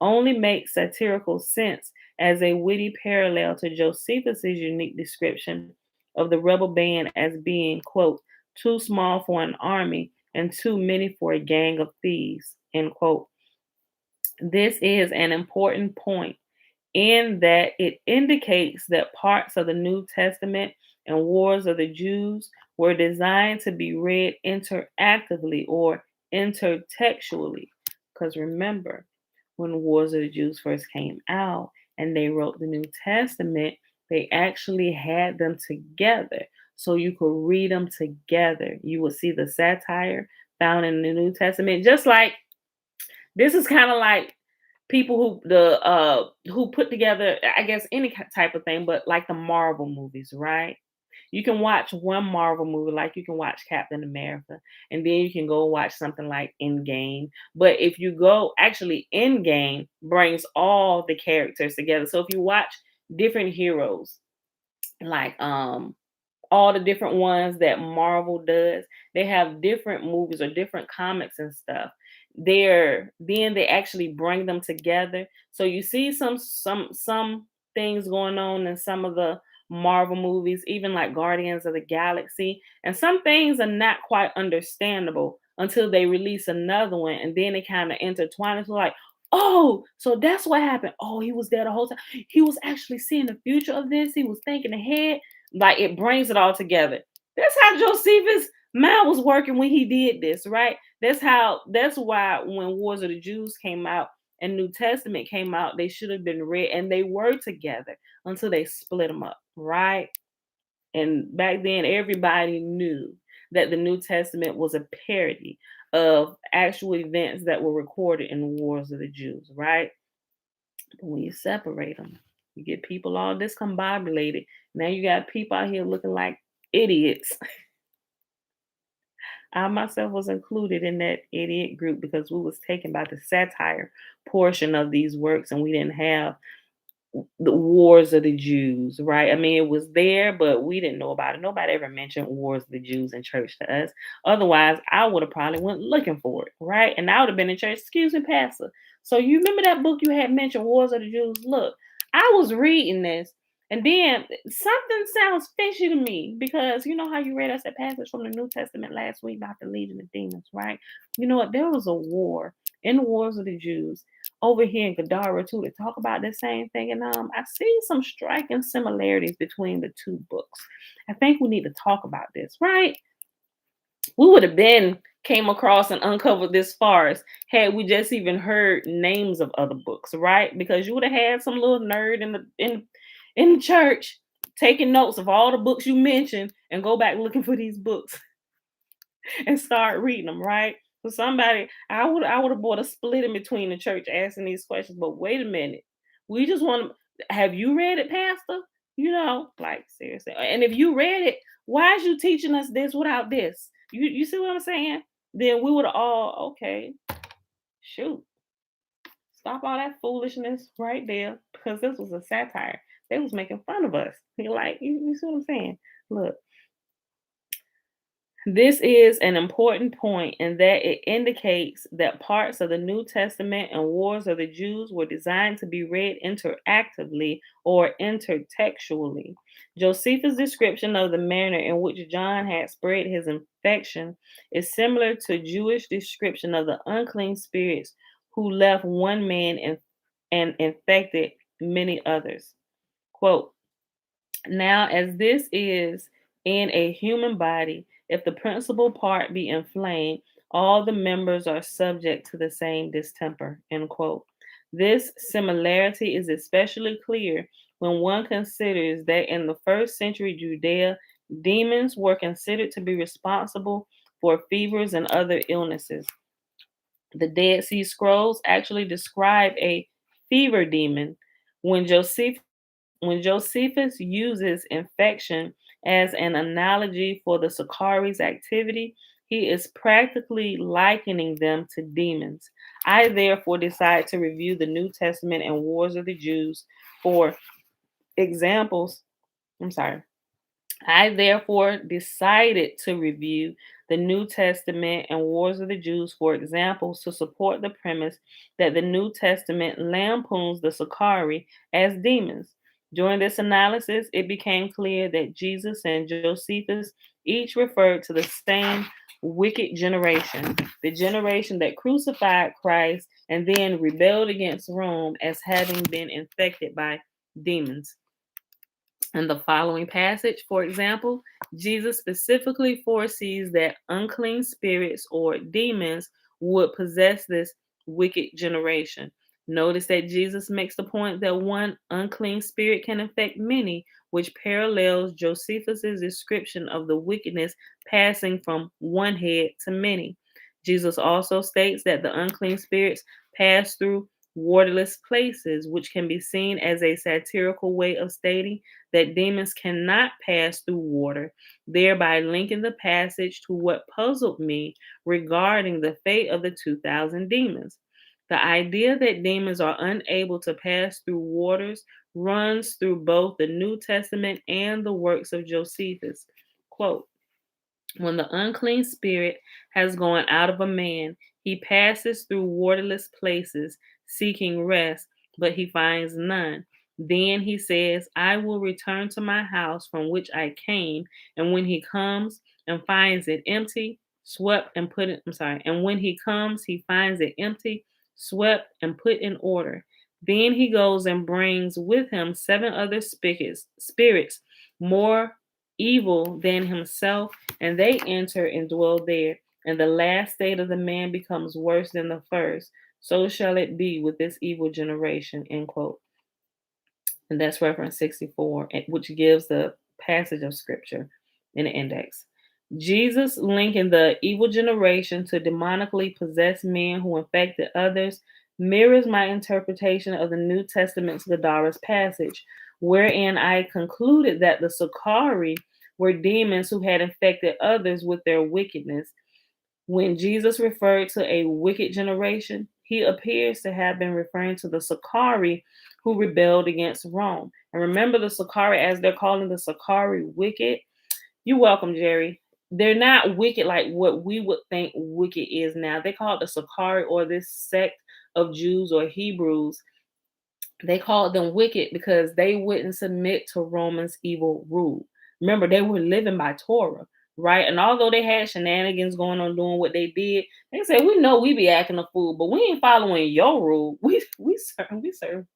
only makes satirical sense as a witty parallel to Josephus's unique description of the rebel band as being, quote, too small for an army and too many for a gang of thieves, end quote. This is an important point in that it indicates that parts of the New Testament and Wars of the Jews were designed to be read interactively or intertextually. Because remember, when Wars of the Jews first came out and they wrote the New Testament, they actually had them together so you could read them together. You would see the satire found in the New Testament, just like this is kind of like people who put together, I guess, any type of thing, but like the Marvel movies, right? You can watch one Marvel movie, like you can watch Captain America, and then you can go watch something like Endgame. But if you go, actually, Endgame brings all the characters together. So if you watch different heroes, like all the different ones that Marvel does. They have different movies or different comics and stuff. They actually bring them together. So you see some things going on in some of the Marvel movies, even like Guardians of the Galaxy, and some things are not quite understandable until they release another one, and then they kind of intertwine. It's like, oh, so that's what happened. Oh, he was there the whole time. He was actually seeing the future of this. He was thinking ahead. Like it brings it all together. That's how Josephus' mind was working when he did this, right? That's why when Wars of the Jews came out and New Testament came out, they should have been read and they were together until they split them up, right? And back then, everybody knew that the New Testament was a parody of actual events that were recorded in the Wars of the Jews, right? But when you separate them, you get people all discombobulated. Now you got people out here looking like idiots. I myself was included in that idiot group because we was taken by the satire portion of these works and we didn't have the Wars of the Jews, right? I mean, it was there, but we didn't know about it. Nobody ever mentioned Wars of the Jews in church to us. Otherwise, I would have probably went looking for it, right? And I would have been in church. Excuse me, Pastor. So you remember that book you had mentioned, Wars of the Jews? Look, I was reading this, and then something sounds fishy to me because you know how you read us that passage from the New Testament last week about the Legion of Demons, right? You know what? There was a war in the Wars of the Jews over here in Gadara too to talk about the same thing. And I see some striking similarities between the two books. I think we need to talk about this, right? We would have been came across and uncovered this forest had we just even heard names of other books, right? Because you would have had some little nerd in the church taking notes of all the books you mentioned and go back looking for these books and start reading them, right? So somebody, I would have bought a split in between the church asking these questions. But wait a minute, we just want to. Have you read it, Pastor? You know, like seriously. And if you read it, why is you teaching us this without this? You see what I'm saying? Then we would all okay. Shoot, stop all that foolishness right there because this was a satire. They was making fun of us. You're like, you see what I'm saying? Look. This is an important point in that it indicates that parts of the New Testament and Wars of the Jews were designed to be read interactively or intertextually. Josephus' description of the manner in which John had spread his infection is similar to Jewish description of the unclean spirits who left one man and infected many others. Quote, now, as this is in a human body, if the principal part be inflamed, all the members are subject to the same distemper. End quote. This similarity is especially clear when one considers that in the first century Judea, demons were considered to be responsible for fevers and other illnesses. The Dead Sea Scrolls actually describe a fever demon when Josephus uses infection as an analogy for the Sakari's activity, he is practically likening them to demons. I therefore decide to review the New Testament and Wars of the Jews for examples. I'm sorry. I therefore decided to review the New Testament and Wars of the Jews for examples to support the premise that the New Testament lampoons the Sakari as demons. During this analysis, it became clear that Jesus and Josephus each referred to the same wicked generation, the generation that crucified Christ and then rebelled against Rome as having been infected by demons. In the following passage, for example, Jesus specifically foresees that unclean spirits or demons would possess this wicked generation. Notice that Jesus makes the point that one unclean spirit can infect many, which parallels Josephus' description of the wickedness passing from one head to many. Jesus also states that the unclean spirits pass through waterless places, which can be seen as a satirical way of stating that demons cannot pass through water, thereby linking the passage to what puzzled me regarding the fate of the 2,000 demons. The idea that demons are unable to pass through waters runs through both the New Testament and the works of Josephus. Quote, when the unclean spirit has gone out of a man, he passes through waterless places, seeking rest, but he finds none. Then he says, I will return to my house from which I came. And when he comes and finds it empty, swept and put it, I'm sorry. And when he comes, he finds it empty, swept and put in order. Then he goes and brings with him 7 other spirits more evil than himself, and they enter and dwell there. And the last state of the man becomes worse than the first. So shall it be with this evil generation. End quote. And that's reference 64, which gives the passage of scripture in the index. Jesus linking the evil generation to demonically possessed men who infected others mirrors my interpretation of the New Testament's Gadara's passage, wherein I concluded that the Sakari were demons who had infected others with their wickedness. When Jesus referred to a wicked generation, he appears to have been referring to the Sakari who rebelled against Rome. And remember, the Sakari, as they're calling the Sakari wicked. You're welcome, Jerry. They're not wicked like what we would think wicked is now. They call it the Sakari, or this sect of Jews or Hebrews. They called them wicked because they wouldn't submit to Romans' evil rule. Remember, they were living by Torah, right? And although they had shenanigans going on doing what they did, they said, we know we be acting a fool, but we ain't following your rule. We serve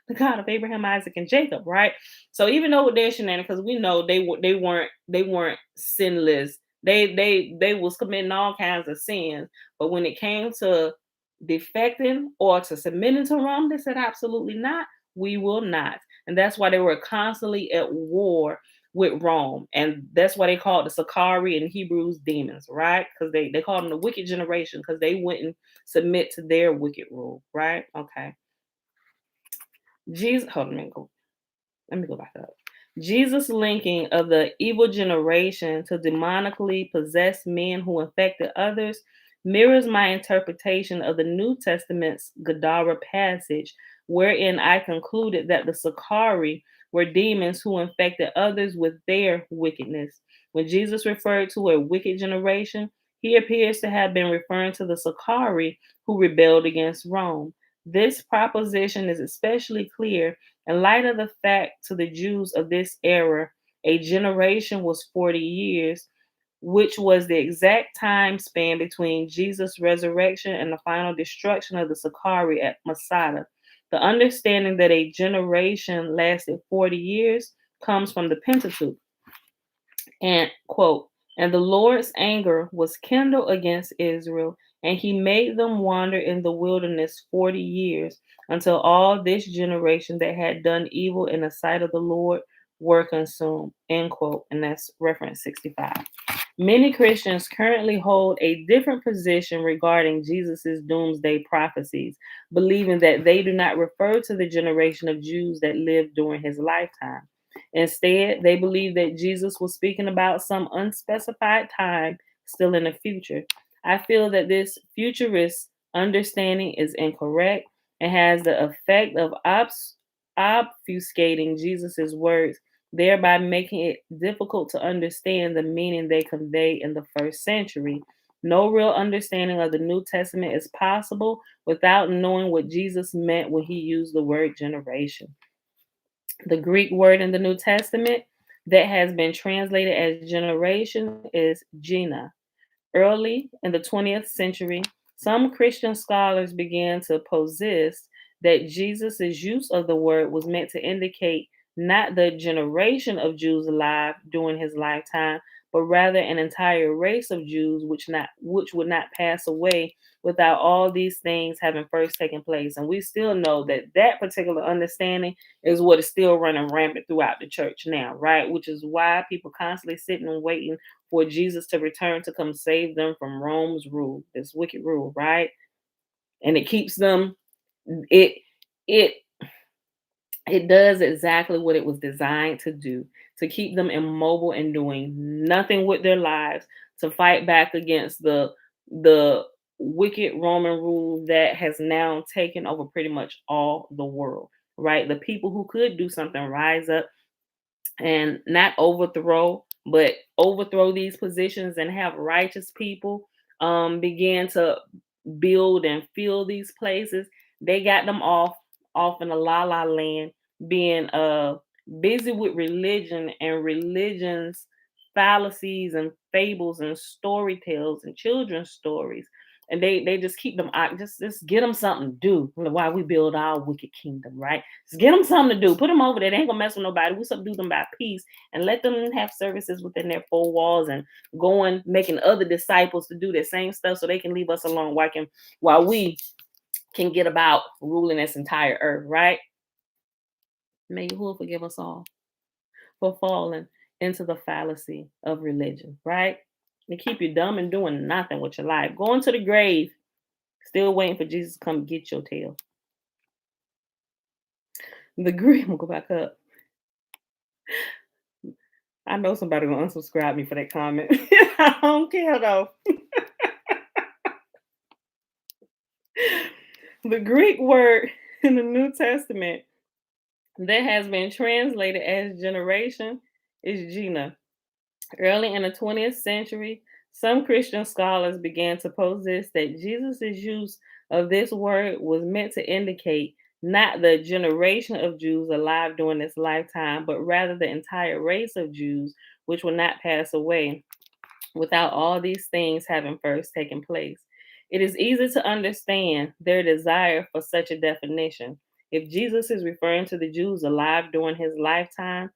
the God of Abraham, Isaac, and Jacob, right? So even though with their shenanigans, because we know they weren't sinless. They was committing all kinds of sins. But when it came to defecting or to submitting to Rome, they said absolutely not. We will not. And that's why they were constantly at war with Rome. And that's why they called the Sakari and Hebrews demons, right? Because they called them the wicked generation because they wouldn't submit to their wicked rule, right? Okay. Jesus, hold on, let me go back up. Jesus' linking of the evil generation to demonically possessed men who infected others mirrors my interpretation of the New Testament's Gadara passage, wherein I concluded that the Sakari were demons who infected others with their wickedness. When Jesus referred to a wicked generation, he appears to have been referring to the Sakari who rebelled against Rome. This proposition is especially clear in light of the fact to the Jews of this era, a generation was 40 years, which was the exact time span between Jesus' resurrection and the final destruction of the Sakari at Masada. The understanding that a generation lasted 40 years comes from the Pentateuch. And quote, and the Lord's anger was kindled against Israel, and he made them wander in the wilderness 40 years until all this generation that had done evil in the sight of the Lord were consumed. End quote. And that's reference 65. Many Christians currently hold a different position regarding Jesus' doomsday prophecies, believing that they do not refer to the generation of Jews that lived during his lifetime. Instead, they believe that Jesus was speaking about some unspecified time still in the future. I feel that this futurist understanding is incorrect and has the effect of obfuscating Jesus' words, thereby making it difficult to understand the meaning they convey in the first century. No real understanding of the New Testament is possible without knowing what Jesus meant when he used the word generation. The Greek word in the New Testament that has been translated as generation is gena. Early in the 20th century, some Christian scholars began to posit that Jesus' use of the word was meant to indicate not the generation of Jews alive during his lifetime, but rather an entire race of Jews which would not pass away without all these things having first taken place. And we still know that that particular understanding is what is still running rampant throughout the church now, right? Which is why people constantly sitting and waiting for Jesus to return to come save them from Rome's rule, this wicked rule, right? And it keeps them, it it it does exactly what it was designed to do, to keep them immobile and doing nothing with their lives, to fight back against the wicked Roman rule that has now taken over pretty much all the world, right? The people who could do something rise up and not overthrow but overthrow these positions and have righteous people begin to build and fill these places. They got them off in a la la land, being busy with religion and religion's fallacies and fables and story tales and children's stories. And they just keep them out, just get them something to do while we build our wicked kingdom, right? Just get them something to do. Put them over there. They ain't gonna mess with nobody. We subdue them by peace and let them have services within their four walls and going making other disciples to do the same stuff so they can leave us alone while we can get about ruling this entire earth, right? May Yahuwah forgive us all for falling into the fallacy of religion, right? To keep you dumb and doing nothing with your life. Going to the grave, still waiting for Jesus to come get your tail. The Greek, I'm gonna go back up. I know somebody gonna unsubscribe me for that comment. I don't care though. The Greek word in the New Testament that has been translated as generation is Gina. Early in the 20th century, some Christian scholars began to posit that Jesus' use of this word was meant to indicate not the generation of Jews alive during this lifetime, but rather the entire race of Jews, which will not pass away without all these things having first taken place. It is easy to understand their desire for such a definition. If Jesus is referring to the Jews alive during his lifetime,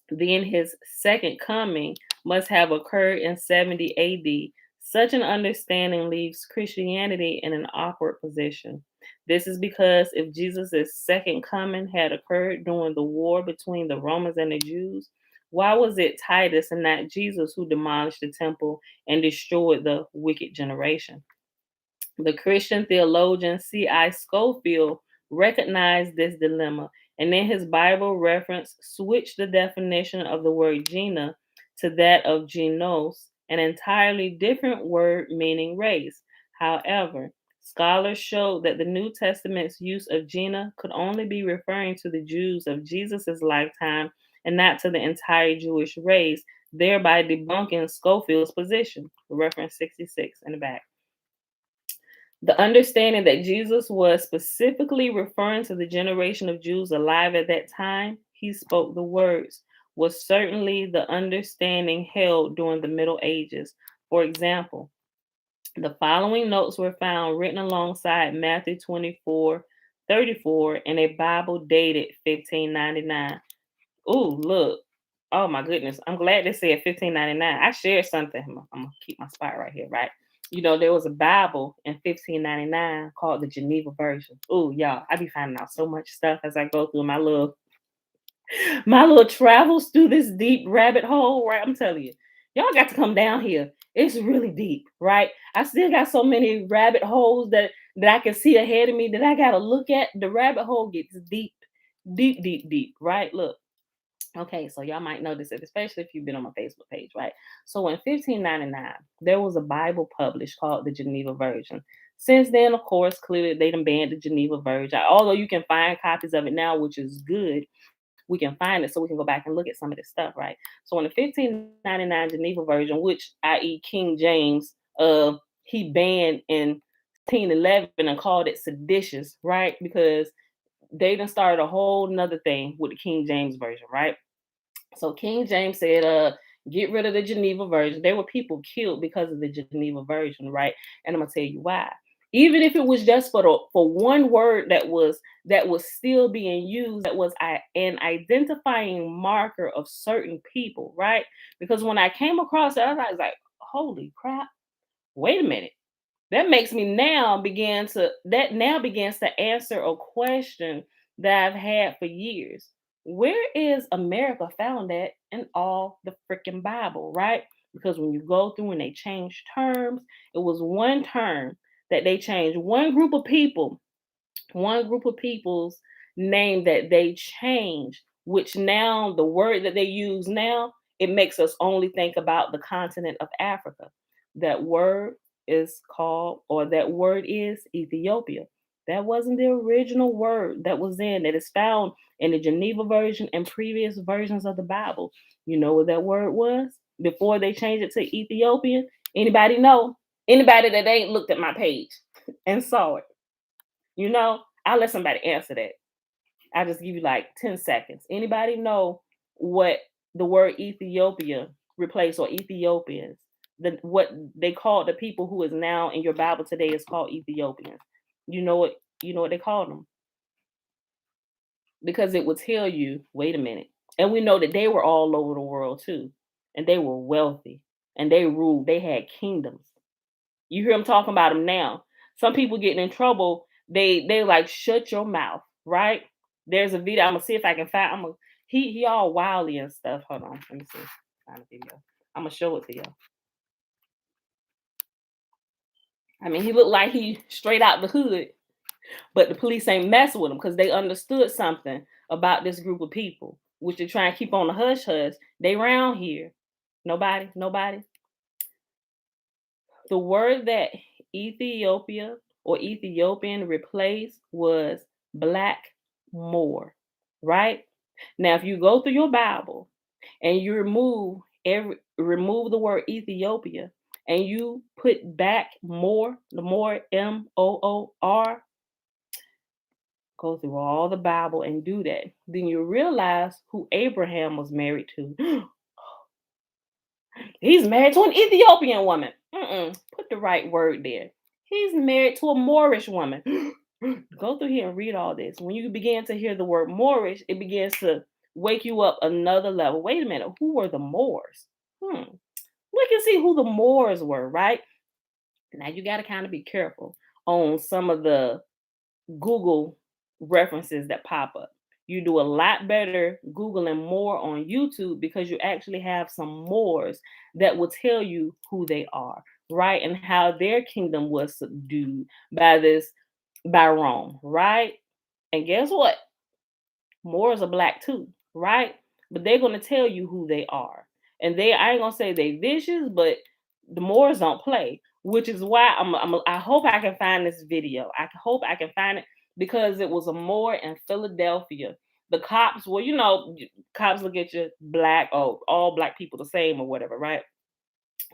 then his second coming must have occurred in 70 AD. Such an understanding leaves Christianity in an awkward position. This is because if Jesus' second coming had occurred during the war between the Romans and the Jews, why was it Titus and not Jesus who demolished the temple and destroyed the wicked generation? The Christian theologian C.I. Scofield recognized this dilemma and in his Bible reference switched the definition of the word Gina to that of genos, an entirely different word meaning race. However, scholars showed that the New Testament's use of Gina could only be referring to the Jews of Jesus' lifetime and not to the entire Jewish race, thereby debunking Scofield's position. Reference 66 in the back. The understanding that Jesus was specifically referring to the generation of Jews alive at that time he spoke the words was certainly the understanding held during the Middle Ages. For example, the following notes were found written alongside Matthew 24:34 in a Bible dated 1599. Ooh, look. Oh my goodness. I'm glad they said 1599. I shared something. I'm gonna keep my spot right here, right? You know, there was a Bible in 1599 called the Geneva version. Ooh, y'all, I be finding out so much stuff as I go through my little travels through this deep rabbit hole, right? I'm telling you, y'all got to come down here. It's really deep, right? I still got so many rabbit holes that I can see ahead of me that I gotta look at. The rabbit hole gets deep, deep, deep, deep, right? Look. Okay, so y'all might notice it, especially if you've been on my Facebook page, right? So in 1599, there was a Bible published called the Geneva Version. Since then, of course, clearly they done banned the Geneva Version. Although you can find copies of it now, which is good, we can find it so we can go back and look at some of this stuff, right? So in the 1599 Geneva Version, which i.e. King James, he banned in 1611 and called it seditious, right? Because they done started a whole nother thing with the King James Version, right? So King James said, get rid of the Geneva Version. There were people killed because of the Geneva Version, right? And I'm gonna tell you why. Even if it was just for one word that was still being used, that was an identifying marker of certain people, right? Because when I came across it, I was like, holy crap, wait a minute. That now begins to answer a question that I've had for years. Where is America found at in all the freaking Bible, right? Because when you go through and they change terms, it was one term that they changed. One group of people's name that they changed, which now the word that they use now, it makes us only think about the continent of Africa. That word is called, or that word is Ethiopia. That wasn't the original word that was that is found in the Geneva version and previous versions of the Bible. You know what that word was before they changed it to Ethiopian? Anybody know? Anybody that ain't looked at my page and saw it? You know, I'll let somebody answer that. I'll just give you like 10 seconds. Anybody know what the word Ethiopia replaced or Ethiopians? What they called the people who is now in your Bible today is called Ethiopians. You know what they called them? Because it would tell you, wait a minute. And we know that they were all over the world too. And they were wealthy and they ruled, they had kingdoms. You hear them talking about them now. Some people getting in trouble, they like shut your mouth, right? There's a video. I'm gonna see if I can find. He all wildly and stuff. Hold on, let me see. Find a video. I'm gonna show it to y'all. I mean, he looked like he straight out the hood, but the police ain't messing with him because they understood something about this group of people, which they try and keep on the hush hush. They round here. Nobody. The word that Ethiopia or Ethiopian replaced was black Moor, right? Now, if you go through your Bible and you remove the word Ethiopia and you put back Moor, the Moor Moor, go through all the Bible and do that, then you realize who Abraham was married to. He's married to an Ethiopian woman. Put the right word there. He's married to a Moorish woman. Go through here and read all this. When you begin to hear the word Moorish, it begins to wake you up another level. Wait a minute, who were the Moors? We can see who the Moors were, right? Now you got to kind of be careful on some of the Google references that pop up. You do a lot better Googling more on YouTube because you actually have some Moors that will tell you who they are, right? And how their kingdom was subdued by Rome, right? And guess what? Moors are black too, right? But they're gonna tell you who they are. And I ain't gonna say they vicious, but the Moors don't play, which is why I hope I can find this video. I hope I can find it because it was a Moor in Philadelphia. The cops, well, cops look at you black, oh, all black people the same or whatever, right?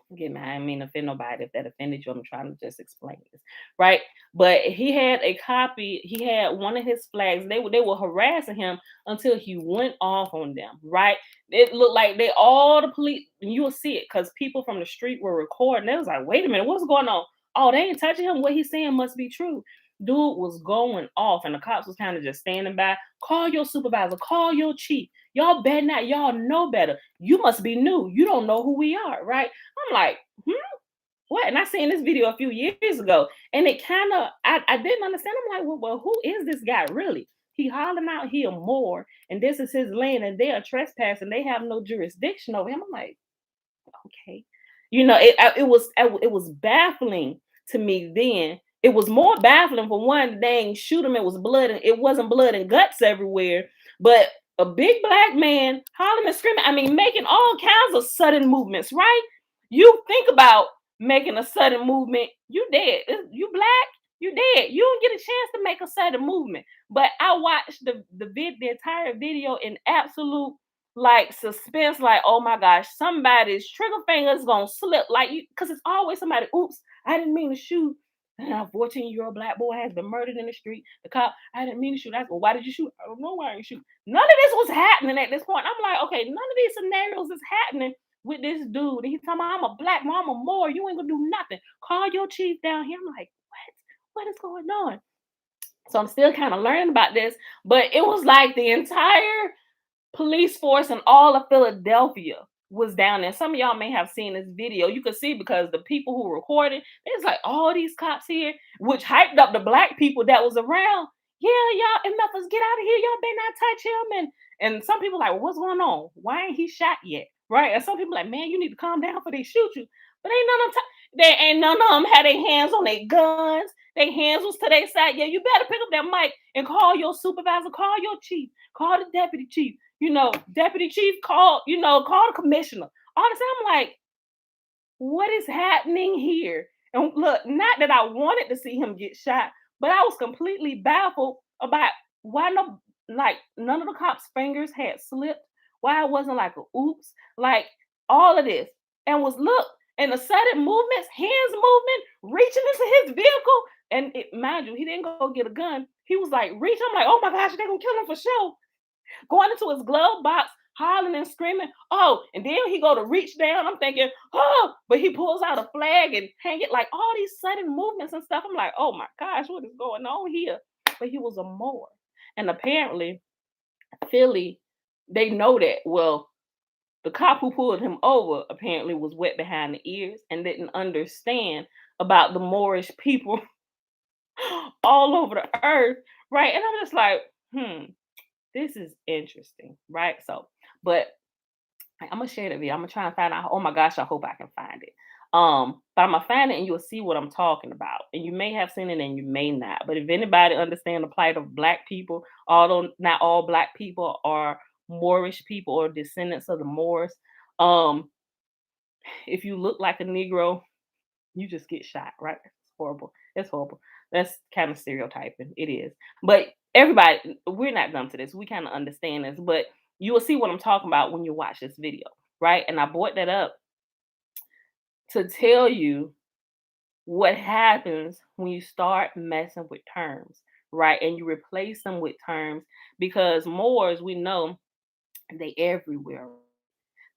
Forgive me, I didn't mean to offend nobody. If that offended you, I'm trying to just explain this, right? But he had a copy. He had one of his flags. They were harassing him until he went off on them, right? It looked like all the police. You will see it because people from the street were recording. They was like, "Wait a minute, what's going on? Oh, they ain't touching him. What he's saying must be true." Dude was going off, and the cops was kind of just standing by. Call your supervisor. Call your chief. Y'all better not. Y'all know better. You must be new. You don't know who we are, right? I'm like, what? And I seen this video a few years ago, and it kind of, I didn't understand. I'm like, well, who is this guy really? He hollering out here more, and this is his land, and they are trespassing. They have no jurisdiction over him. I'm like, okay, it was baffling to me then. It was more baffling for one, dang, shoot him. It was blood, and it wasn't blood and guts everywhere, but a big black man hollering and screaming. I mean, making all kinds of sudden movements, right? You think about making a sudden movement, you dead. You black, you dead. You don't get a chance to make a sudden movement. But I watched the entire video in absolute like suspense, like, oh my gosh, somebody's trigger finger is gonna slip, like, you, because it's always somebody, oops, I didn't mean to shoot. A 14-year-old black boy has been murdered in the street. The cop, I didn't mean to shoot. I go, why did you shoot? I don't know why you shoot. None of this was happening at this point. I'm like, okay, none of these scenarios is happening with this dude. And he's talking about, I'm a black mama more. You ain't gonna do nothing. Call your chief down here. I'm like, what? What is going on? So I'm still kind of learning about this, but it was like the entire police force in all of Philadelphia was down there. Some of y'all may have seen this video. You could see because the people who recorded, there's like all these cops here, which hyped up the black people that was around. Yeah, y'all, MFers, get out of here. Y'all better not touch him. And some people like, well, what's going on? Why ain't he shot yet? Right? And some people like, man, you need to calm down before they shoot you. But ain't none of them had their hands on their guns. Their hands was to their side. Yeah, you better pick up that mic and call your supervisor, call your chief, call the deputy chief. Deputy chief call the commissioner. All the time, I'm like, what is happening here? And look, not that I wanted to see him get shot, But I was completely baffled about why none of the cops' fingers had slipped, why it wasn't like a oops, like all of this. And was look, and the sudden movements, hands movement, reaching into his vehicle. And mind you, he didn't go get a gun. He was like reaching. I'm like, oh my gosh, they're gonna kill him for sure. Going into his glove box, hollering and screaming. Oh, and then he go to reach down. I'm thinking, oh, but he pulls out a flag and hang it, like all these sudden movements and stuff. I'm like, oh my gosh, what is going on here? But he was a Moor. And apparently, Philly, they know that. Well, the cop who pulled him over apparently was wet behind the ears and didn't understand about the Moorish people all over the earth, right? And I'm just like, this is interesting, right? So, but I'm gonna share the video. I'm gonna try and find out. Oh my gosh, I hope I can find it. But I'm gonna find it and you'll see what I'm talking about. And you may have seen it and you may not. But if anybody understand the plight of black people, although not all black people are Moorish people or descendants of the Moors, um, if you look like a Negro, you just get shot, right? It's horrible. It's horrible. That's kind of stereotyping. It is. But everybody, we're not dumb to this. We kind of understand this, but you will see what I'm talking about when you watch this video, right? And I brought that up to tell you what happens when you start messing with terms, right? And you replace them with terms because Moors, we know they everywhere.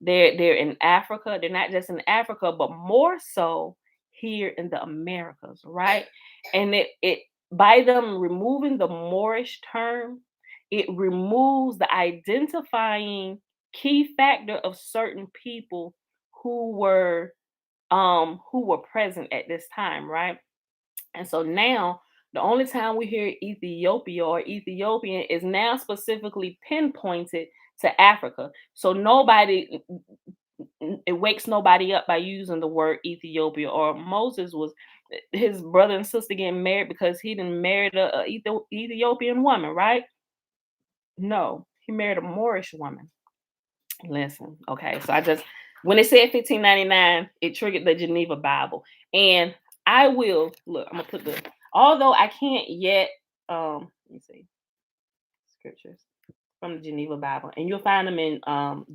They're in Africa. They're not just in Africa, but more so here in the Americas, right? And it by them removing the Moorish term, it removes the identifying key factor of certain people who were present at this time, right? And so now the only time we hear Ethiopia or Ethiopian is now specifically pinpointed to Africa. So nobody, it wakes nobody up by using the word Ethiopia. Or Moses was his brother and sister getting married because he didn't marry a Ethiopian woman, right? No, he married a Moorish woman. Listen, okay. So I just when it said 1599, it triggered the Geneva Bible. And I will look, I'm gonna put the although I can't yet let me see scriptures from the Geneva Bible, and you'll find them in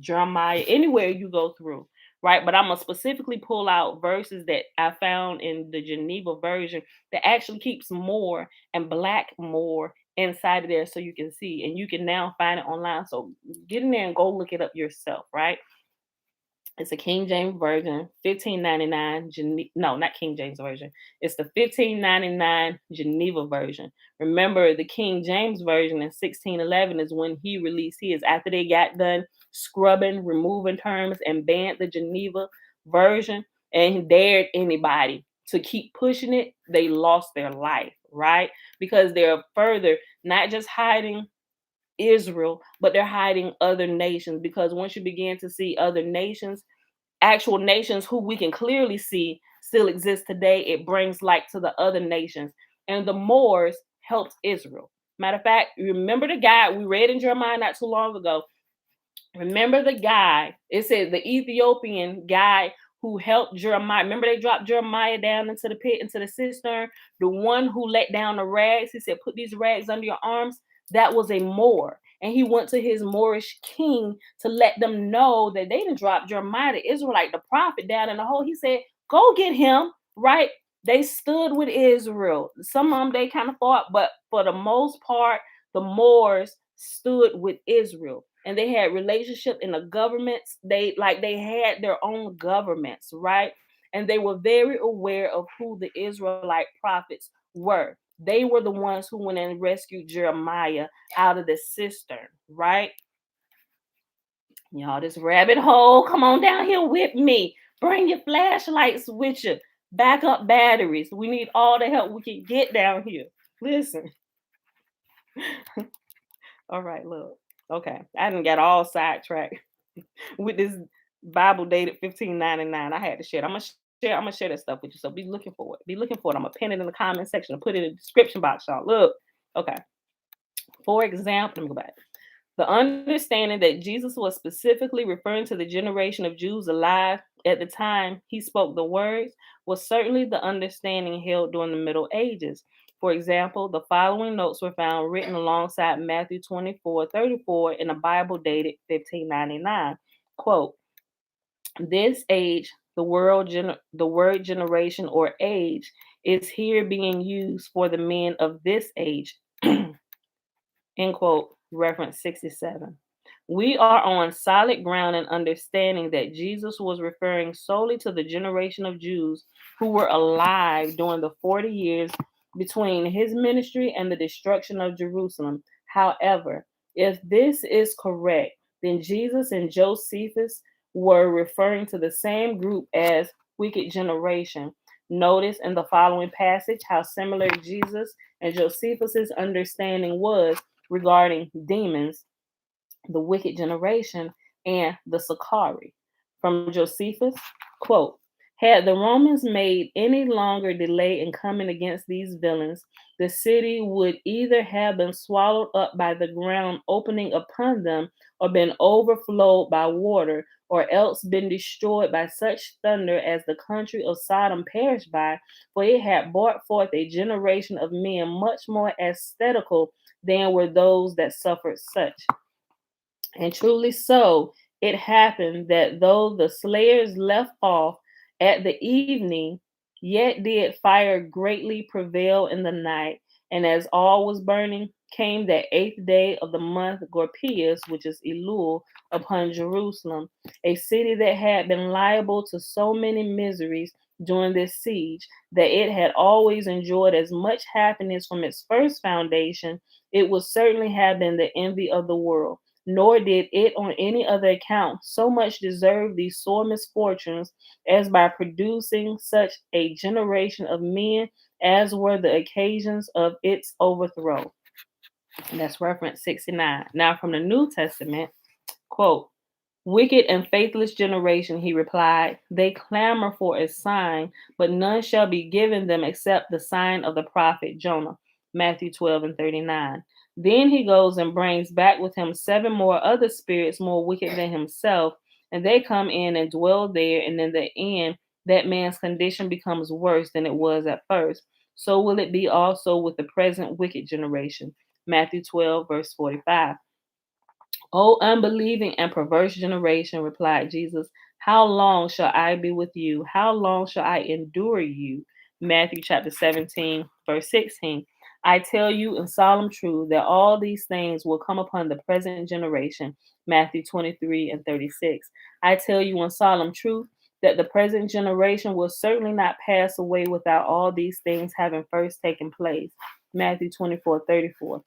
Jeremiah, anywhere you go through, right? But I'm gonna specifically pull out verses that I found in the Geneva version that actually keeps more and black more inside of there so you can see, and you can now find it online. So get in there and go look it up yourself, right? It's a King James version, 1599. No, not King James version. It's the 1599 Geneva version. Remember, the King James version in 1611 is when he released his. After they got done scrubbing, removing terms, and banned the Geneva version, and dared anybody to keep pushing it, they lost their life, right? Because they're further not just hiding Israel, but they're hiding other nations. Because once you begin to see other nations, actual nations who we can clearly see still exist today, it brings light to the other nations. And the Moors helped Israel. Matter of fact, remember the guy we read in Jeremiah not too long ago. Remember the guy, it said the Ethiopian guy who helped Jeremiah. Remember they dropped Jeremiah down into the pit, into the cistern? The one who let down the rags, he said, put these rags under your arms. That was a Moor. And he went to his Moorish king to let them know that they didn't drop Jeremiah, the Israelite, the prophet, down in the hole. He said, go get him, right? They stood with Israel. Some of them they kind of fought, but for the most part, the Moors stood with Israel. And they had relationship in the governments. They had their own governments, right? And they were very aware of who the Israelite prophets were. They were the ones who went and rescued Jeremiah out of the cistern, right? Y'all, this rabbit hole, come on down here with me. Bring your flashlights with you. Backup batteries. We need all the help we can get down here. Listen. All right, look. Okay, I didn't get all sidetracked with this Bible dated 1599. I had to share it. I'm gonna share that stuff with you. So be looking for it. Be looking for it. I'm gonna pin it in the comment section and put it in the description box, y'all. Look. Okay. For example, let me go back. The understanding that Jesus was specifically referring to the generation of Jews alive at the time he spoke the words was certainly the understanding held during the Middle Ages. For example, the following notes were found written alongside Matthew 24:34 in a Bible dated 1599. Quote, this age, the word generation or age is here being used for the men of this age. End quote, reference 67. We are on solid ground in understanding that Jesus was referring solely to the generation of Jews who were alive during the 40 years between his ministry and the destruction of Jerusalem. However, if this is correct, then Jesus and Josephus were referring to the same group as wicked generation. Notice in the following passage how similar Jesus and Josephus's understanding was regarding demons, the wicked generation, and the Sakari. From Josephus, quote, had the Romans made any longer delay in coming against these villains, the city would either have been swallowed up by the ground opening upon them, or been overflowed by water, or else been destroyed by such thunder as the country of Sodom perished by, for it had brought forth a generation of men much more aesthetical than were those that suffered such. And truly so, it happened that though the slayers left off at the evening, yet did fire greatly prevail in the night. And as all was burning, came that 8th day of the month Gorpius, which is Elul, upon Jerusalem, a city that had been liable to so many miseries during this siege, that it had always enjoyed as much happiness from its first foundation. It would certainly have been the envy of the world, nor did it on any other account so much deserve these sore misfortunes as by producing such a generation of men as were the occasions of its overthrow. And that's reference 69. Now from the New Testament, quote, wicked and faithless generation, he replied, they clamor for a sign, but none shall be given them except the sign of the prophet Jonah. Matthew 12:39. Then he goes and brings back with him 7 more other spirits more wicked than himself, and they come in and dwell there, and in the end, that man's condition becomes worse than it was at first. So will it be also with the present wicked generation. Matthew 12, verse 45. O unbelieving and perverse generation, replied Jesus, how long shall I be with you? How long shall I endure you? Matthew chapter 17, verse 16. I tell you in solemn truth that all these things will come upon the present generation. Matthew 23 and 36. I tell you in solemn truth that the present generation will certainly not pass away without all these things having first taken place. Matthew 24:34.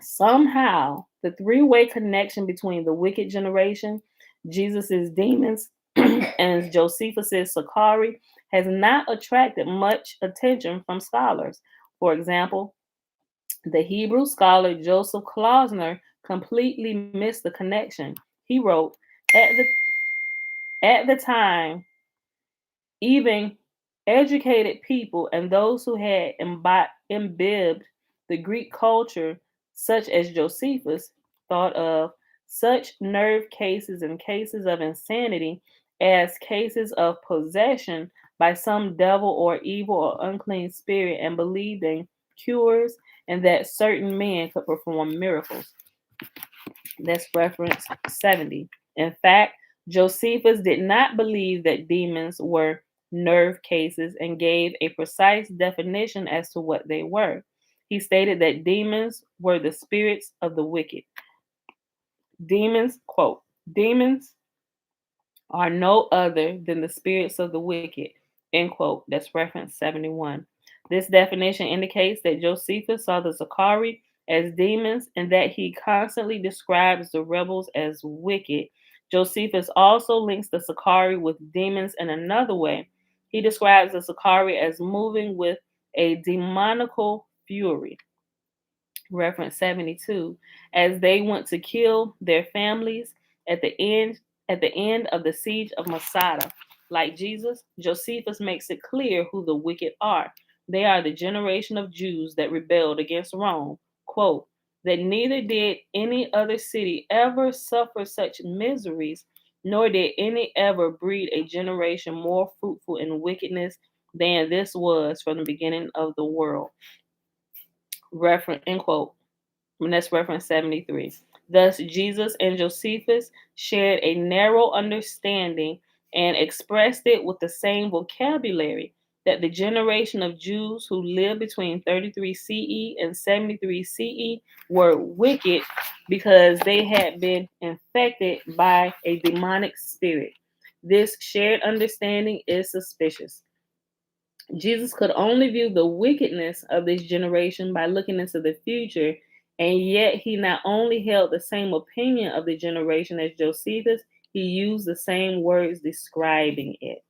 Somehow, the three-way connection between the wicked generation, Jesus's demons, and Josephus's Sakari has not attracted much attention from scholars. For example, the Hebrew scholar Joseph Klausner completely missed the connection. He wrote, at the time, even educated people and those who had imbibed the Greek culture, such as Josephus, thought of such nerve cases and cases of insanity as cases of possession by some devil or evil or unclean spirit, and believed in cures and that certain men could perform miracles. That's reference 70. In fact, Josephus did not believe that demons were nerve cases and gave a precise definition as to what they were. He stated that demons were the spirits of the wicked. Demons, quote, demons are no other than the spirits of the wicked, end quote. That's reference 71. This definition indicates that Josephus saw the Sakari as demons and that he constantly describes the rebels as wicked. Josephus also links the Sakari with demons in another way. He describes the Sakari as moving with a demonical fury. Reference 72, as they went to kill their families at the end of the siege of Masada. Like Jesus, Josephus makes it clear who the wicked are. They are the generation of Jews that rebelled against Rome. Quote, that neither did any other city ever suffer such miseries, nor did any ever breed a generation more fruitful in wickedness than this was from the beginning of the world. Reference, end quote. And that's reference 73. Thus, Jesus and Josephus shared a narrow understanding and expressed it with the same vocabulary that the generation of Jews who lived between 33 CE and 73 CE were wicked because they had been infected by a demonic spirit. This shared understanding is suspicious. Jesus could only view the wickedness of this generation by looking into the future, and yet he not only held the same opinion of the generation as Josephus, he used the same words describing it.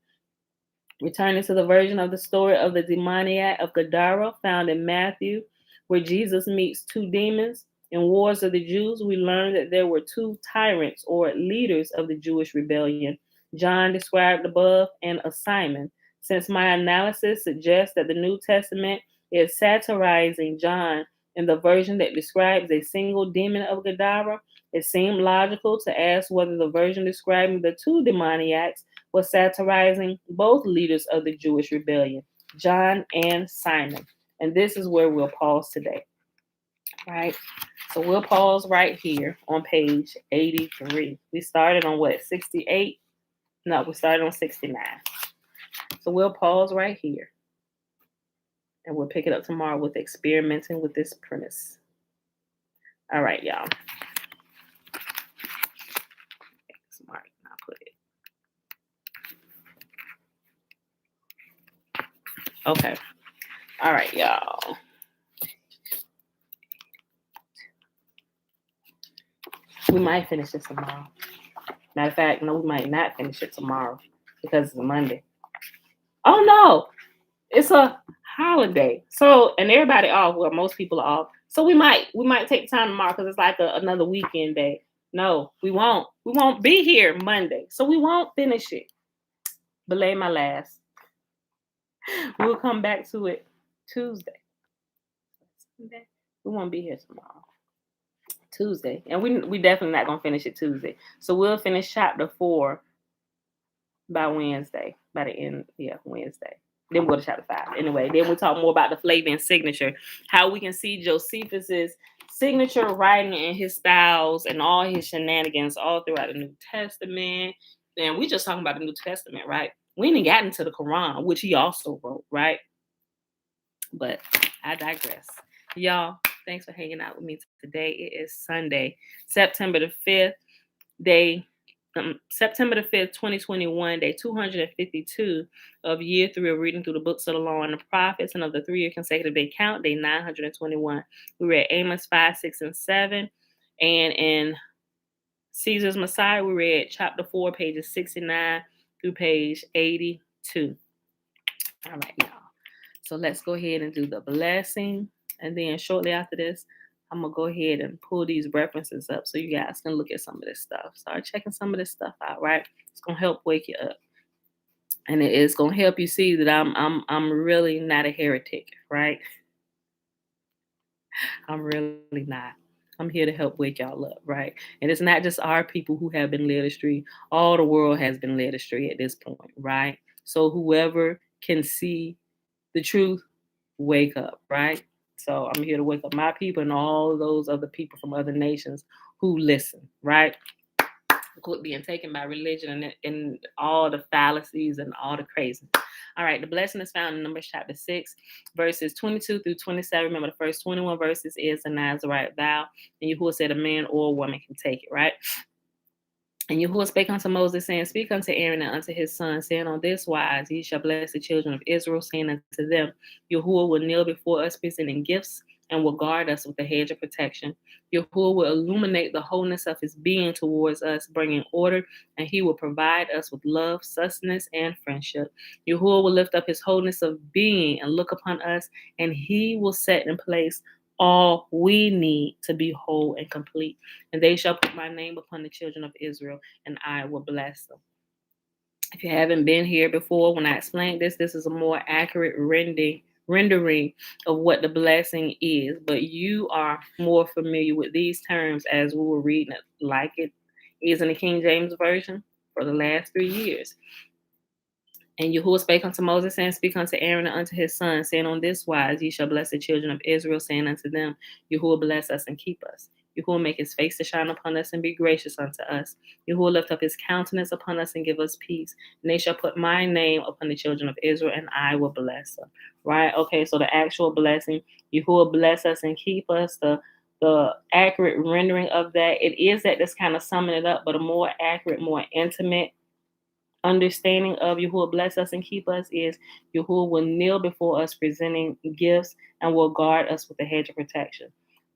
Returning to the version of the story of the demoniac of Gadara found in Matthew, where Jesus meets two demons. In Wars of the Jews, we learn that there were two tyrants or leaders of the Jewish rebellion, John described above and a Simon. Since my analysis suggests that the New Testament is satirizing John in the version that describes a single demon of Gadara, it seemed logical to ask whether the version describing the two demoniacs was satirizing both leaders of the Jewish rebellion, John and Simon. And this is where we'll pause today, right? So we'll pause right here on page 83. We started on what, 68? No, we started on 69. So we'll pause right here and we'll pick it up tomorrow with experimenting with this premise. All right, y'all. Smart, I'll put it. Okay. All right, y'all. We might finish this tomorrow. Matter of fact, no, we might not finish it tomorrow because it's a Monday. Oh no, it's a holiday. So, and everybody off. Well, most people are off. So we might take time tomorrow because it's like another weekend day. No, we won't. We won't be here Monday, so we won't finish it. Belay my last. We'll come back to it Tuesday. We won't be here tomorrow. Tuesday, and we definitely not gonna finish it Tuesday. So we'll finish chapter 4 by Wednesday. By the end, Wednesday. Then we'll go to chapter 5. Anyway, then we'll talk more about the Flavian signature, how we can see Josephus's signature writing and his styles and all his shenanigans all throughout the New Testament. And we just talking about the New Testament, right? We ain't gotten into the Quran, which he also wrote, right? But I digress. Y'all, thanks for hanging out with me today. It is Sunday, September the 5th, September the 5th, 2021, day 252 of year 3 of reading through the books of the law and the prophets, and of the 3-year consecutive day count, day 921. We read Amos 5, 6, and 7. And in Caesar's Messiah, we read chapter 4, pages 69 through page 82. All right, y'all. So let's go ahead and do the blessing. And then shortly after this, I'm going to go ahead and pull these references up so you guys can look at some of this stuff. Start checking some of this stuff out, right? It's going to help wake you up. And it is going to help you see that I'm really not a heretic, right? I'm really not. I'm here to help wake y'all up, right? And it's not just our people who have been led astray. All the world has been led astray at this point, right? So whoever can see the truth, wake up, right? So I'm here to wake up my people and all those other people from other nations who listen, right? Quit being taken by religion and all the fallacies and all the crazy. All right, the blessing is found in Numbers chapter 6, verses 22 through 27. Remember, the first 21 verses is the Nazarite vow, and Yahuwah said a man or a woman can take it, right? And Yahuwah spake unto Moses, saying, Speak unto Aaron and unto his son, saying, On this wise ye shall bless the children of Israel, saying unto them, Yahuwah will kneel before us, presenting gifts, and will guard us with a hedge of protection. Yahuwah will illuminate the wholeness of his being towards us, bringing order, and he will provide us with love, sustenance, and friendship. Yahuwah will lift up his wholeness of being and look upon us, and he will set in place all we need to be whole and complete. And they shall put my name upon the children of Israel, and I will bless them. If you haven't been here before, when I explained this, this is a more accurate rendering of what the blessing is. But you are more familiar with these terms as we were reading it, like it is in the King James Version for the last 3 years. And Yahuwah spake unto Moses, and speak unto Aaron and unto his sons, saying, on this wise ye shall bless the children of Israel, saying unto them, Yahuwah bless us and keep us. Yahuwah make his face to shine upon us and be gracious unto us. Yahuwah lift up his countenance upon us and give us peace. And they shall put my name upon the children of Israel, and I will bless them. Right? Okay, so the actual blessing, Yahuwah bless us and keep us. The accurate rendering of that, it is that that's kind of summing it up, but a more accurate, more intimate understanding of Yahuwah bless us and keep us is Yahuwah will kneel before us presenting gifts and will guard us with a hedge of protection.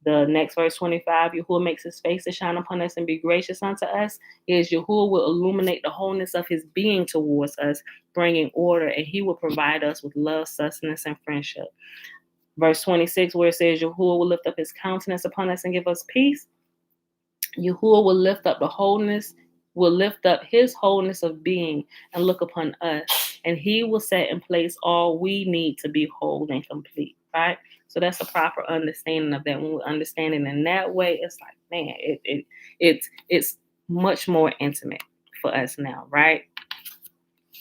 The next verse 25, Yahuwah makes his face to shine upon us and be gracious unto us, is Yahuwah will illuminate the wholeness of his being towards us, bringing order, and he will provide us with love, sustenance, and friendship. Verse 26, where it says Yahuwah will lift up his countenance upon us and give us peace, Yahuwah will lift up the wholeness, will lift up his wholeness of being and look upon us, and he will set in place all we need to be whole and complete, right? So that's a proper understanding of that. When we understand it in that way, it's like, man, it's much more intimate for us now, right?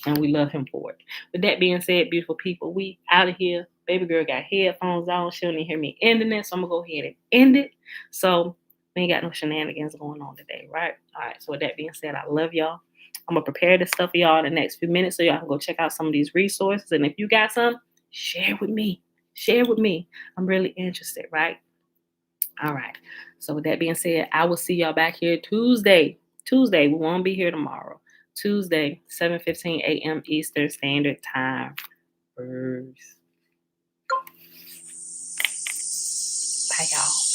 And we love him for it. With that being said, beautiful people, we out of here. Baby girl got headphones on. She don't even hear me ending it, so I'm going to go ahead and end it. So we ain't got no shenanigans going on today, right? All right, so with that being said, I love y'all. I'm going to prepare this stuff for y'all in the next few minutes so y'all can go check out some of these resources. And if you got some, share with me. Share with me. I'm really interested, right? All right. So with that being said, I will see y'all back here Tuesday. We won't be here tomorrow. Tuesday, 7:15 a.m. Eastern Standard Time. Bye, y'all.